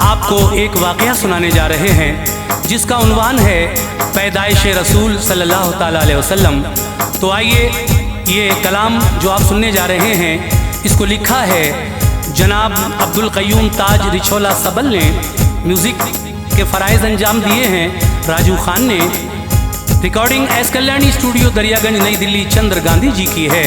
आपको एक वाक़या सुनाने जा रहे हैं, जिसका उन्वान है पैदाइश रसूल सल्लल्लाहु ताला अलैहि वसल्लम। तो आइए, ये कलाम जो आप सुनने जा रहे हैं, इसको लिखा है जनाब अब्दुल क़य्यूम ताज रिछोला सबल ने। म्यूज़िक के फ़राइज़ अंजाम दिए हैं राजू खान ने। Recording S Kalyani studio Daryaganj नई दिल्ली चंद्र गांधी जी की है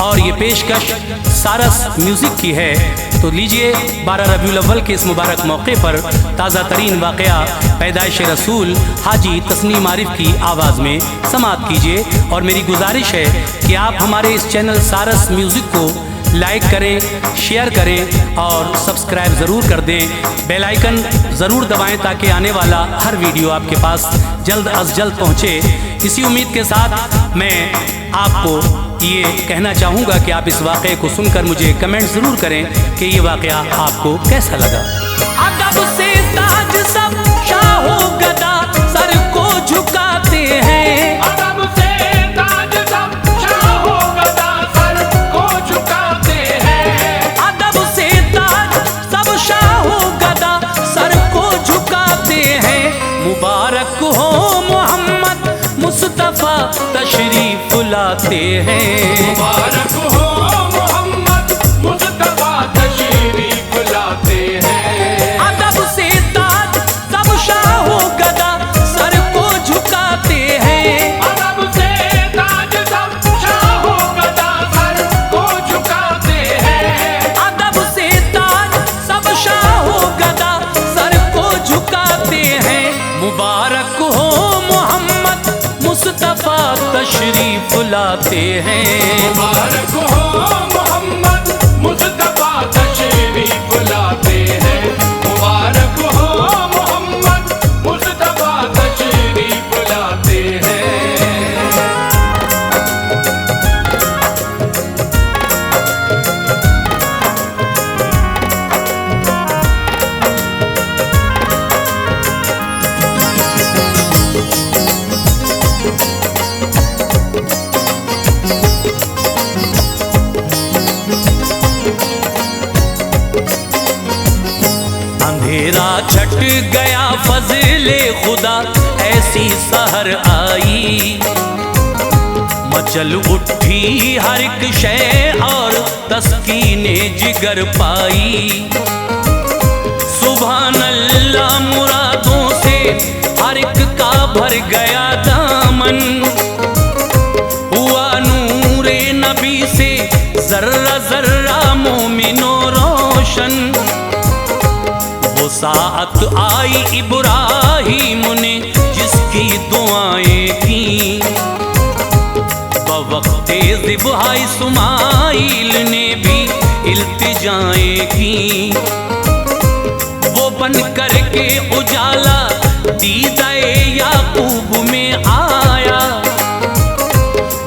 और ये पेशकश सारस म्यूज़िक की है। तो लीजिए, 12 रबीउल अव्वल के इस मुबारक मौके पर ताज़ा तरीन वाक़या पैदाइश रसूल हाजी तस्नीम आरिफ की आवाज़ में समाअत कीजिए। और मेरी गुजारिश है कि आप हमारे इस चैनल सारस म्यूज़िक को लाइक करें, शेयर करें और सब्सक्राइब ज़रूर कर दें। बेल आइकन ज़रूर दबाएं ताकि आने वाला हर वीडियो आपके पास जल्द अज जल्द पहुँचे। इसी उम्मीद के साथ मैं आपको ये कहना चाहूँगा कि आप इस वाक़े को सुनकर मुझे कमेंट ज़रूर करें कि ये वाक़या आपको कैसा लगा। अदब से ताज सब शाहो गदा सर को झुकाते हैं। अदब से ताज सब शाहो गदा सर को झुकाते हैं। अदब से ताज सब शाहो गदा सर को झुकाते हैं। मुबारक हो मोहम्मद मुस्तफ़ा तशरीफ़ लाते हैं। मुबारक हो मोहम्मद मुस्तफ़ा तशरीफ़ लाते हैं। अदब से ताज सब शाहो गदा सर को झुकाते हैं। अदब से ताज सब शाहो गदा सर को झुकाते हैं। अदब से ताज सब शाहो गदा सर को झुकाते हैं। मुबारक हो मोहम्मद मुस्तफ़ा तशरीफ़ लाते हैं। मुबारक हो मोहम्मद मुस्तफ़ा तशरीफ़ लाते हैं। मुबारक हो मोहम्मद मुस्तफ़ा तशरीफ़ लाते हैं। अंधेरा छट गया फज़ले खुदा ऐसी सहर आई। मचल उठी हर एक शय और तस्कीने जिगर पाई। सुभान अल्लाह मुरादों से हर एक का भर गया दामन। हुआ नूरे नबी से जर्रा जर्रा मोमिनो रोशन। वो साअत आई इब्राहीम ने जिसकी दुआएं की। बवक्ते ज़िब्हा इस्माइल ने भी इल्तिजाएं की। वो बन कर के उजाला दीदाए याकूब में आया।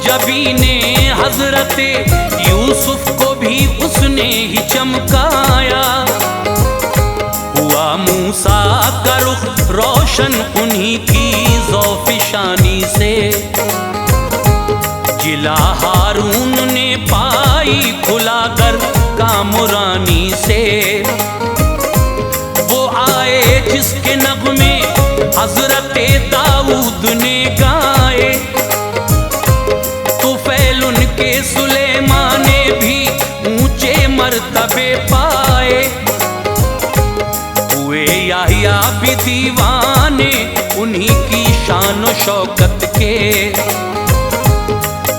जबी ने हज़रते यूसुफ को भी उसने ही चमकाया। हुआ मूसा का रुख रोशन उन्हीं की ज़ौफ़िशानी से। जिला हारून ने पाई खुलाकर कामुरानी से। वो आए जिसके नग़्मे हज़रते दाऊद ने गाए। तुफ़ैल उनके सुलेमान ने भी ऊंचे मर्तबे पाए। याहिया भी दीवाने उन्हीं की शान व शौकत के।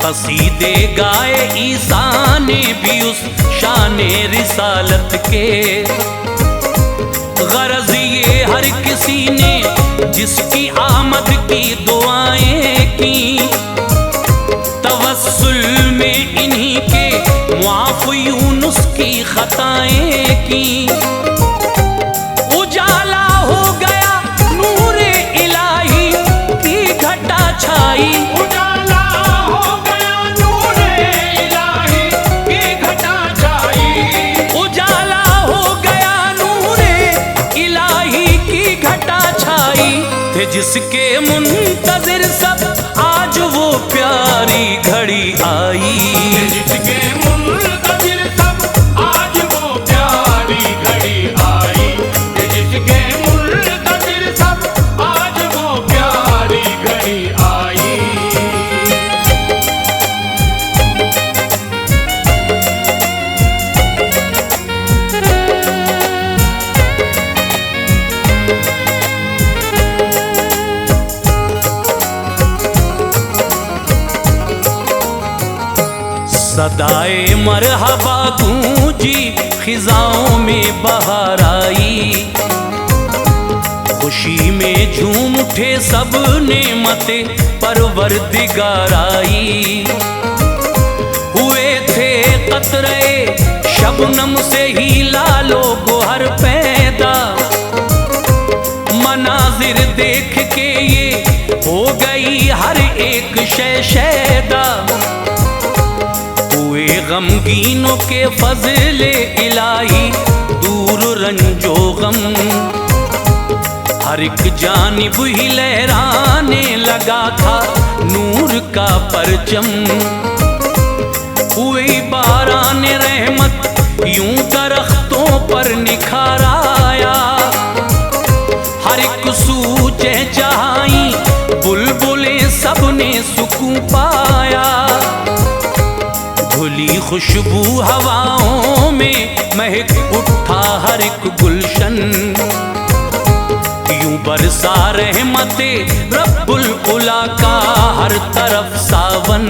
कसीदे गाए ईसा ने भी उस शान रिसालत के। गरज ये हर किसी ने जिसकी आमद की दुआएं की। तवस्सुल में इन्हीं के मुआफ़ यूनुस की खताएं की। उजाला हो गया नूरे इलाही की घटा छाई। उजाला हो गया नूरे इलाही की घटा छाई। उजाला हो गया नूरे इलाही की घटा छाई। कि जिसके मुंतजिर सब आज वो प्यारी घड़ी आई। जिसके मुंतजिर सब आज वो प्यारी घड़ी आई। जिसके मुंतजिर सब आज वो प्यारी घड़ी आई। सदाए मरहबा गूंजी खिजाओं में बहार आई। खुशी में झूम उठे सब नेमते परवरदिगार आई। हुए थे कतरे शबनम से ही लालो गोहर पैदा। मनाजिर देख के ये हो गई हर एक शय शैदा। हुए गमगीनों के फजले इलाही दूर रंजो गम। हर एक जानिब ही लहराने लगा था नूर का परचम। हुई बारान रहमत यूं दरख्तों पर निखार आया। हर एक सू चहचहाई बुलबुलें सबने सुकून पाया। धुली खुशबू हवाओं में महक उठा हर एक गुलशन। यूं बरसा रहमते रब्बुल उला का हर तरफ सावन।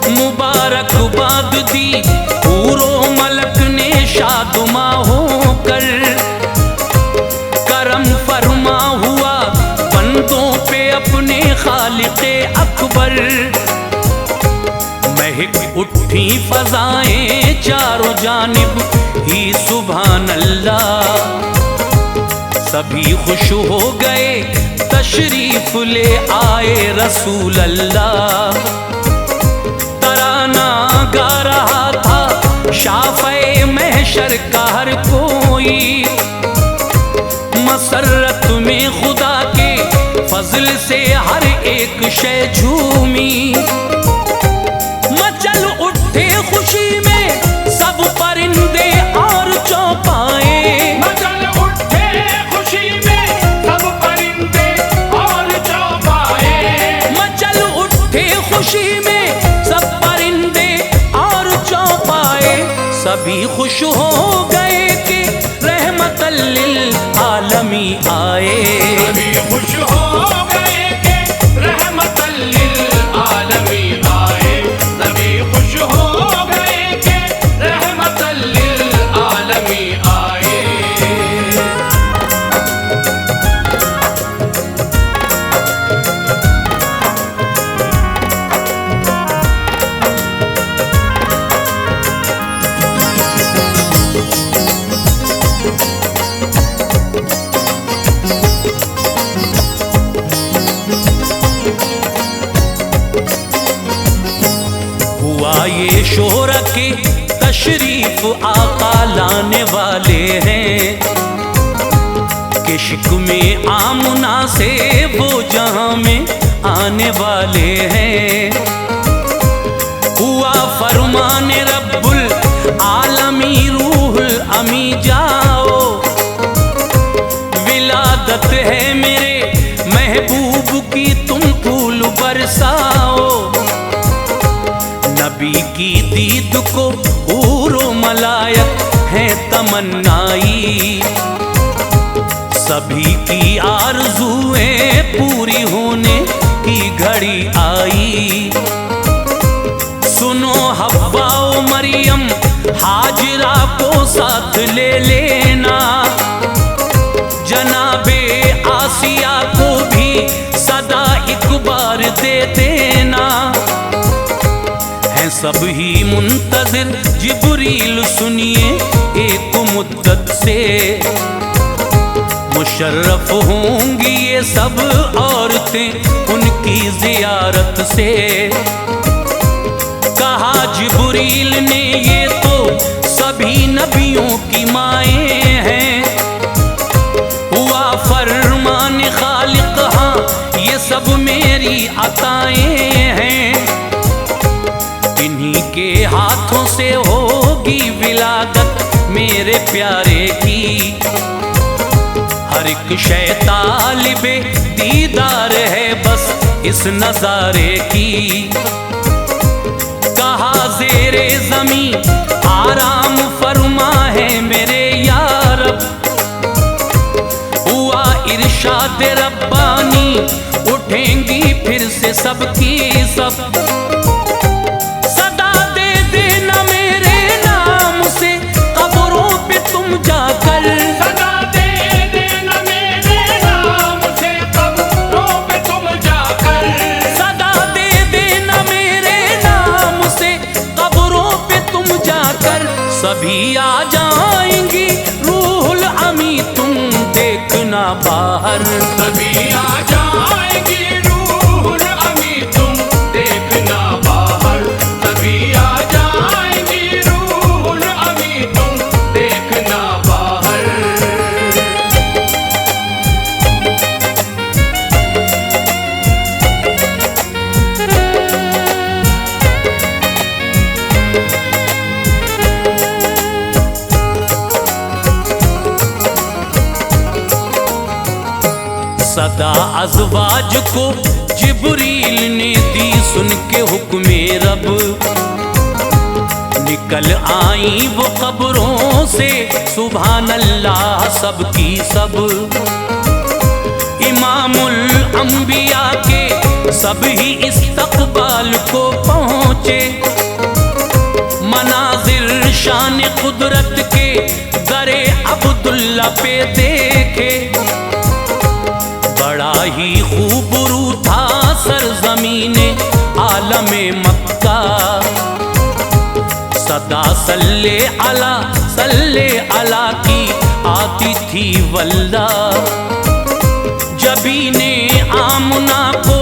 मुबारकबाद दी पूरो मलक ने शादुमा होकर। करम फरमा हुआ बंदों पे अपने खालिक़े अकबर। महक उठी फजाएं चारों जानिब ही सुभान अल्लाह। सभी खुश हो गए तशरीफ ले आए रसूल अल्लाह। तराना गा रहा था शाफ़े महशर का हर कोई। मसरत में खुदा के फजल से हर एक शय झूमी। मचल उठे खुशी में सब परिंदे और चौपाए। मचल उठे खुशी में सब परिंदे और चौपाए। मचल उठे खुशी में सब परिंदे और चौपाए। सभी खुश हो गए कि रहमतल लिल आलमी आए। सभी खुश हो गए कि रहमतल लिल आलमी आए। सभी खुश हो गए कि रहमतल लिल आलमी आए। हुआ ये शोहर के तशरीफ आका लाने वाले हैं। कि शिक में आमुना से वो जहां में आने वाले हैं। हुआ फरमान रब्बुल आलमी रूहुल अमी जाओ। विलादत है मेरे महबूब की तुम फूल बरसाओ। नबी की दीद को हूरो मलायक है तमन्नाई। सभी की आरज़ुएं पूरी होने की घड़ी आई। सुनो हव्वा ओ मरियम हाजिरा को साथ ले लेना। जनाबे आसिया को भी सदा एक बार दे देना। हैं सब ही मुंतजिर जिब्रील सुनिए एक मुद्दत से। मुशर्रफ होंगी ये सब औरतें उनकी ज़ियारत से। कहा जिब्रील ने ये तो सभी नबियों की माएँ हैं। हुआ फरमान अताएं हैं, इन्हीं के हाथों से होगी विलादत मेरे प्यारे की। हर एक शै तालिबे दीदार है बस इस नजारे की। कहा ज़ेरे ज़मीं आराम फरमा है मेरे यारब, हुआ इरशाद रब्बानी उठेंगी फिर से सबकी सब। सदा दे देना मेरे नाम से कब्रों पे तुम जाकर, सदा दे देना मेरे नाम से कब्रों पे तुम जाकर, सदा दे देना मेरे नाम से कब्रों पे तुम जाकर। सभी आ जाएंगी रूहुल अमी तुम देखना बाहर, सभी आ जाएंगी रूहुल अमी तुम देखना बाहर, सभी आ जाएंगी रूहुल अमी तुम देखना बाहर। सदा अज़वाज को जिब्रील ने दी सुन के हुक्मे रब, निकल आई वो कब्रों से सुभान अल्लाह सबकी सब। इमामुल अंबिया के सब ही इस्तक़बाल को पहुँचे, मनाज़िर शान कुदरत के दरे अब्दुल्ला पे देखे। बड़ा ही खूबरू था सरज़मीने आलमे मक्का, सदा सल्ले अला की आती थी वल्ला। जबी ने आमना को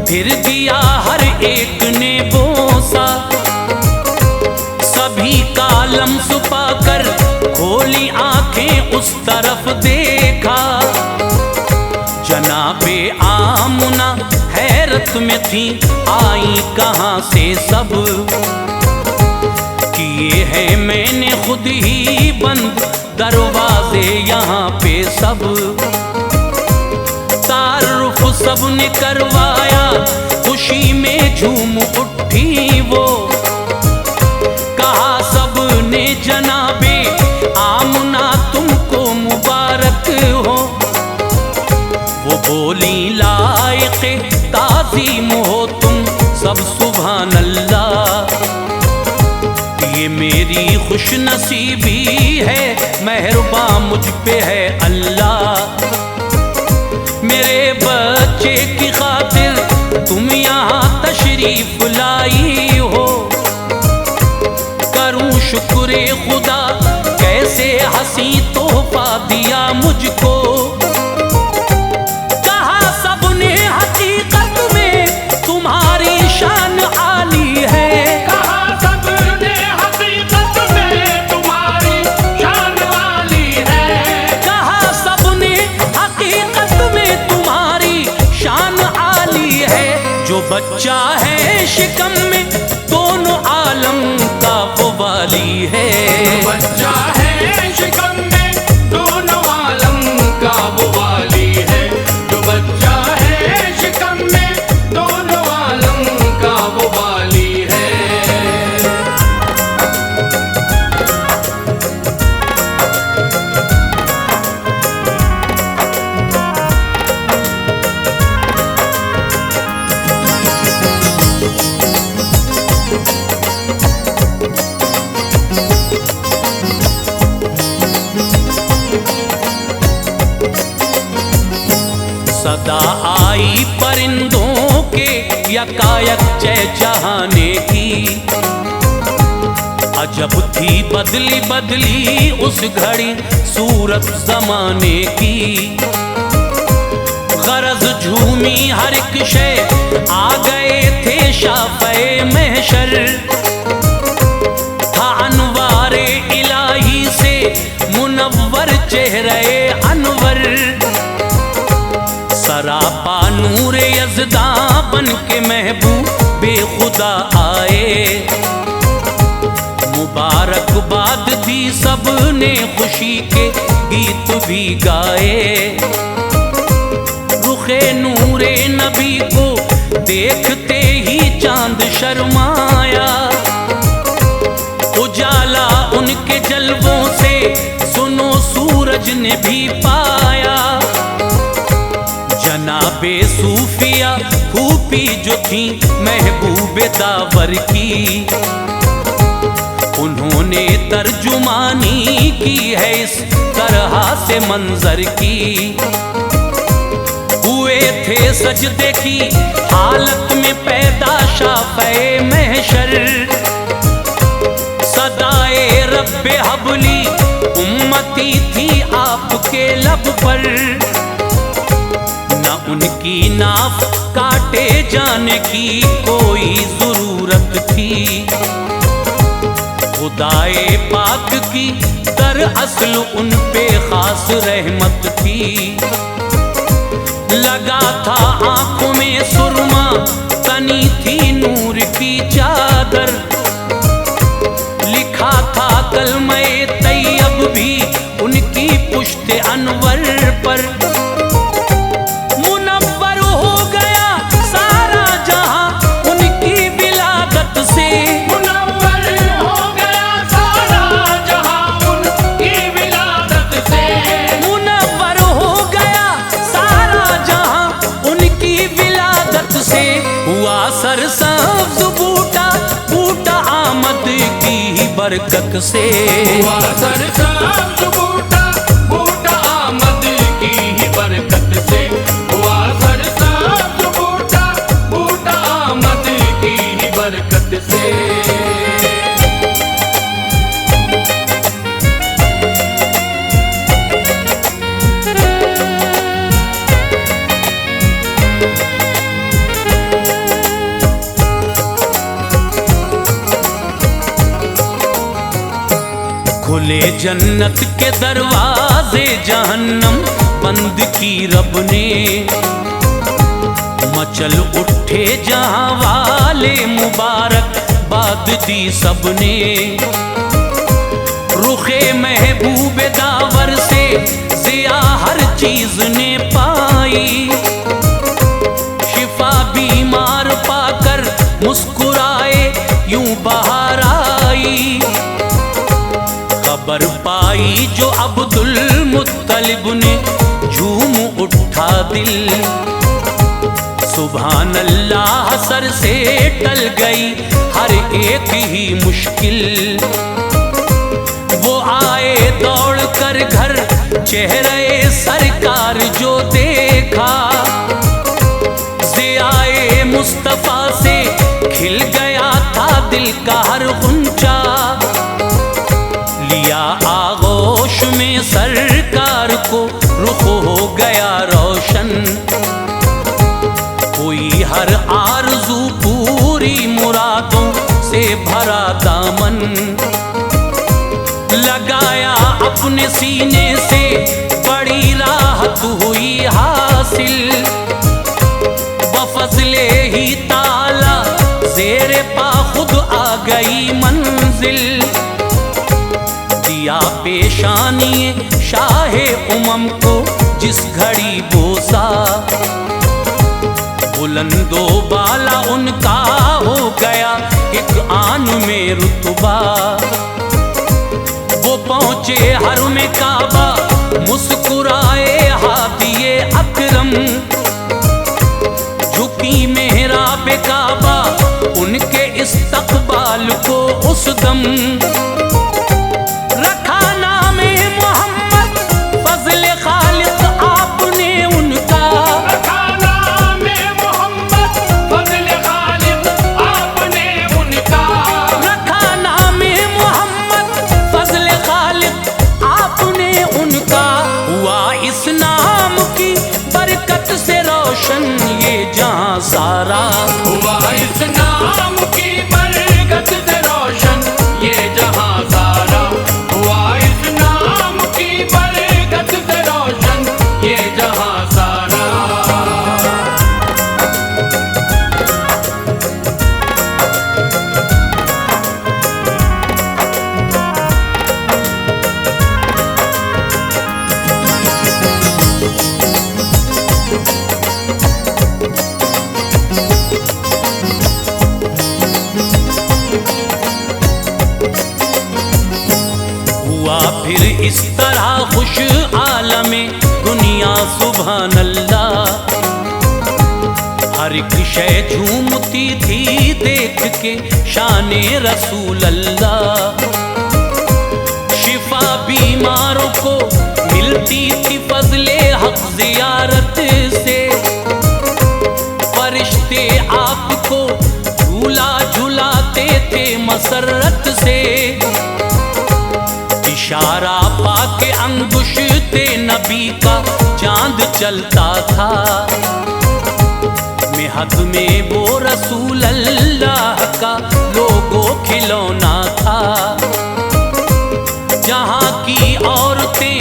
फिर दिया हर एक ने बोसा, सभी कालम सुपा कर खोली आंखें उस तरफ देखा। जनाबे आमुना हैरत में थी आई कहाँ से सब, किए हैं मैंने खुद ही बंद दरवाजे यहाँ पे सब। तारुफ सब ने करवाया खुशी में झूम उठी वो, कहा सब ने जनाबे आमुना तुमको मुबारक हो। वो बोली लायक़े ताज़ीम हो तुम सब सुभान अल्लाह, ये मेरी खुश नसीबी है मेहरबान मुझ पे है अल्लाह। मेरे बच्चे की खातिर तुम यहाँ तशरीफ लाई हो, करूँ शुक्र खुदा कैसे हंसी तोहफा दिया मुझको। बच्चा है शिकम में दोनों आलम का वो वाली है, बच्चा है शिकम में दोनों आलम का वो वाली है। जो बच्चा है शिकम में दोनों आलम का वो वाली है। सदा आई परिंदों के यकायक चहचहाने की, अजब थी बदली बदली उस घड़ी सूरत जमाने की। गरज झूमी हर एक शे आ गए थे शाफ़े महशर, था अनवारे इलाही से मुनव्वर चेहरे अनवर। सरापा नूर यज़दा बन के महबूबे खुदा आए। मुबारकबाद दी सबने, खुशी के गीत भी गाए। रुखे नूरे नबी को देखते ही चांद शर्माया। उजाला उनके जलवों से सुनो सूरज ने भी पाया। जनाबे सूफिया फूफी जो थी महबूबे दावर की, उन्होंने तर्जुमानी की है इस तरह से मंजर की। हुए थे सजदे की हालत में पैदा शाफ़े महशर। सदाए रब्बे हबली उम्मती थी आपके लब पर। न उनकी नाफ काटे जाने की कोई जरूरत थी। खुदाए पाक की दरअसल उन पे खास रहमत थी। लगा था आंखों में सुरमा, तनी थी नूर की चादर। लिखा था कलमे तैयब भी उनकी पुश्ते अनवर पर। मुनव्वर हो गया सारा जहां उनकी विलादत से। मुनव्वर हो गया सारा जहां उनकी विलादत से। मुनव्वर हो गया सारा जहां उनकी विलादत से। हुआ सरसब्ज बूटा, बूटा आमद की बरकत से। हुआ सरसब्ज बूटा, बूटा आमद की ही बरकत से। हुआ सरसब्ज बूटा, बूटा आमद की ही बरकत से। खुले जन्नत के दरवाजे, जहन्नम बंद की रब ने। मचल उठे जहां वाले, मुबारक बाद दी सबने। रुखे महबूब दावर से जिया हर चीज ने पाई। शिफा बीमार पाकर मुस्कुराए यूं बाहर आई। खबर पाई जो अब्दुल मुत्तलिब ने, झूम उठा दिल। सुभान अल्लाह सर से टल गई हर एक ही मुश्किल। वो आए दौड़ कर घर, चेहरे सरकार जो देखा। ज़ियाए मुस्तफ़ा से खिल गया था दिल का हर गुंचा। लिया आगोश में सरकार को, रुख हो गया रोशन। कोई हर आरज़ू पूरी मुरादों से भरा दामन। लगाया अपने सीने से बड़ी राहत हुई हासिल। बफज़ले ही ताला ज़ेरे पा खुद आ गई मंजिल। दिया पेशानी शाहे उमम को जिस घड़ी बोसा। बुलंदो बाला उनका हो गया एक आन में रुतबा। वो पहुँचे हर में काबा, मुस्कुराए हादिए अकरम। झुकी मेहराब काबा उनके इस्तकबाल को उस दम। रखा नामे मोहम्मद फज़ल खालिक आपने उनका। रखा नामे मोहम्मद फज़ल खालिक आपने उनका। रखा नामे मोहम्मद फज़ल खालिक आपने उनका। हुआ इस नाम की बरकत से रोशन ये जहां सारा। हुआ इस नाम की बरकत से रोशन ये जहां हुआ फिर इस तरह खुश आलमे दुनिया सुभान अल्लाह। हर एक शय झूमती थी देख के शाने रसूल अल्लाह। शिफा बीमारों को मिलती थी फजले हक ज़ियारत से। फरिश्ते आपको झूला झुलाते थे मसरत से। इशारा पाके अंगुश्ते नबी का चांद चलता था। मेहद में वो रसूल अल्लाह का लोगो खिलौना था। जहाँ की औरतें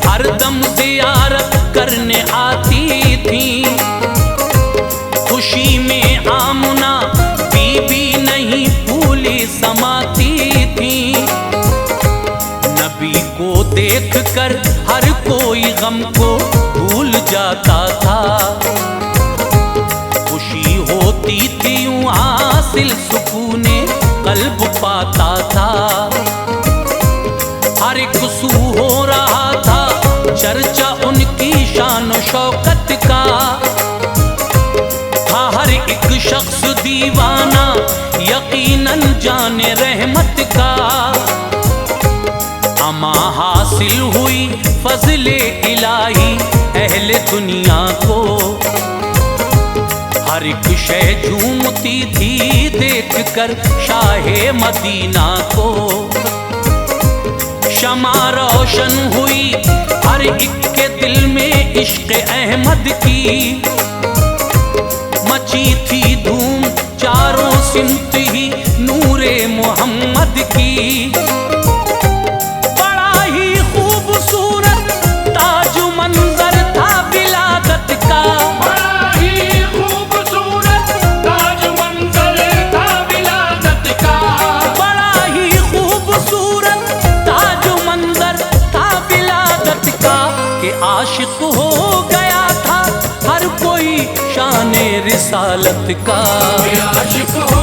हरदम ज़ियारत करने आती थीं। खुशी में आमना बीबी नहीं भूली समाती थीं। नबी को देख कर हर कोई गम को भूल जाता था। खुशी होती थी यूं हासिल सुकूने कल्ब पाता था। हर एक सू हो रहा था चर्चा उनकी शान शौकत का। था हर एक शख्स दीवाना यकीनन जाने रहमत का। अमा हासिल हुई फजले इलाही अहले दुनिया को। हर एक शय झूमती थी देख कर शाहे मदीना को। शमा रोशन हुई हर एक के दिल में इश्क अहमद की। मची थी धूम चारों सिमत ही नूरे मोहम्मद की। बड़ा ही खूबसूरत ताज मंजर था विलादत का। बड़ा ही खूबसूरत ताज मंजर था विलादत का। बड़ा ही खूबसूरत ताज मंजर था विलादत का। कि आशिक हो गया था हर कोई शान रिसालत का। आशिक हो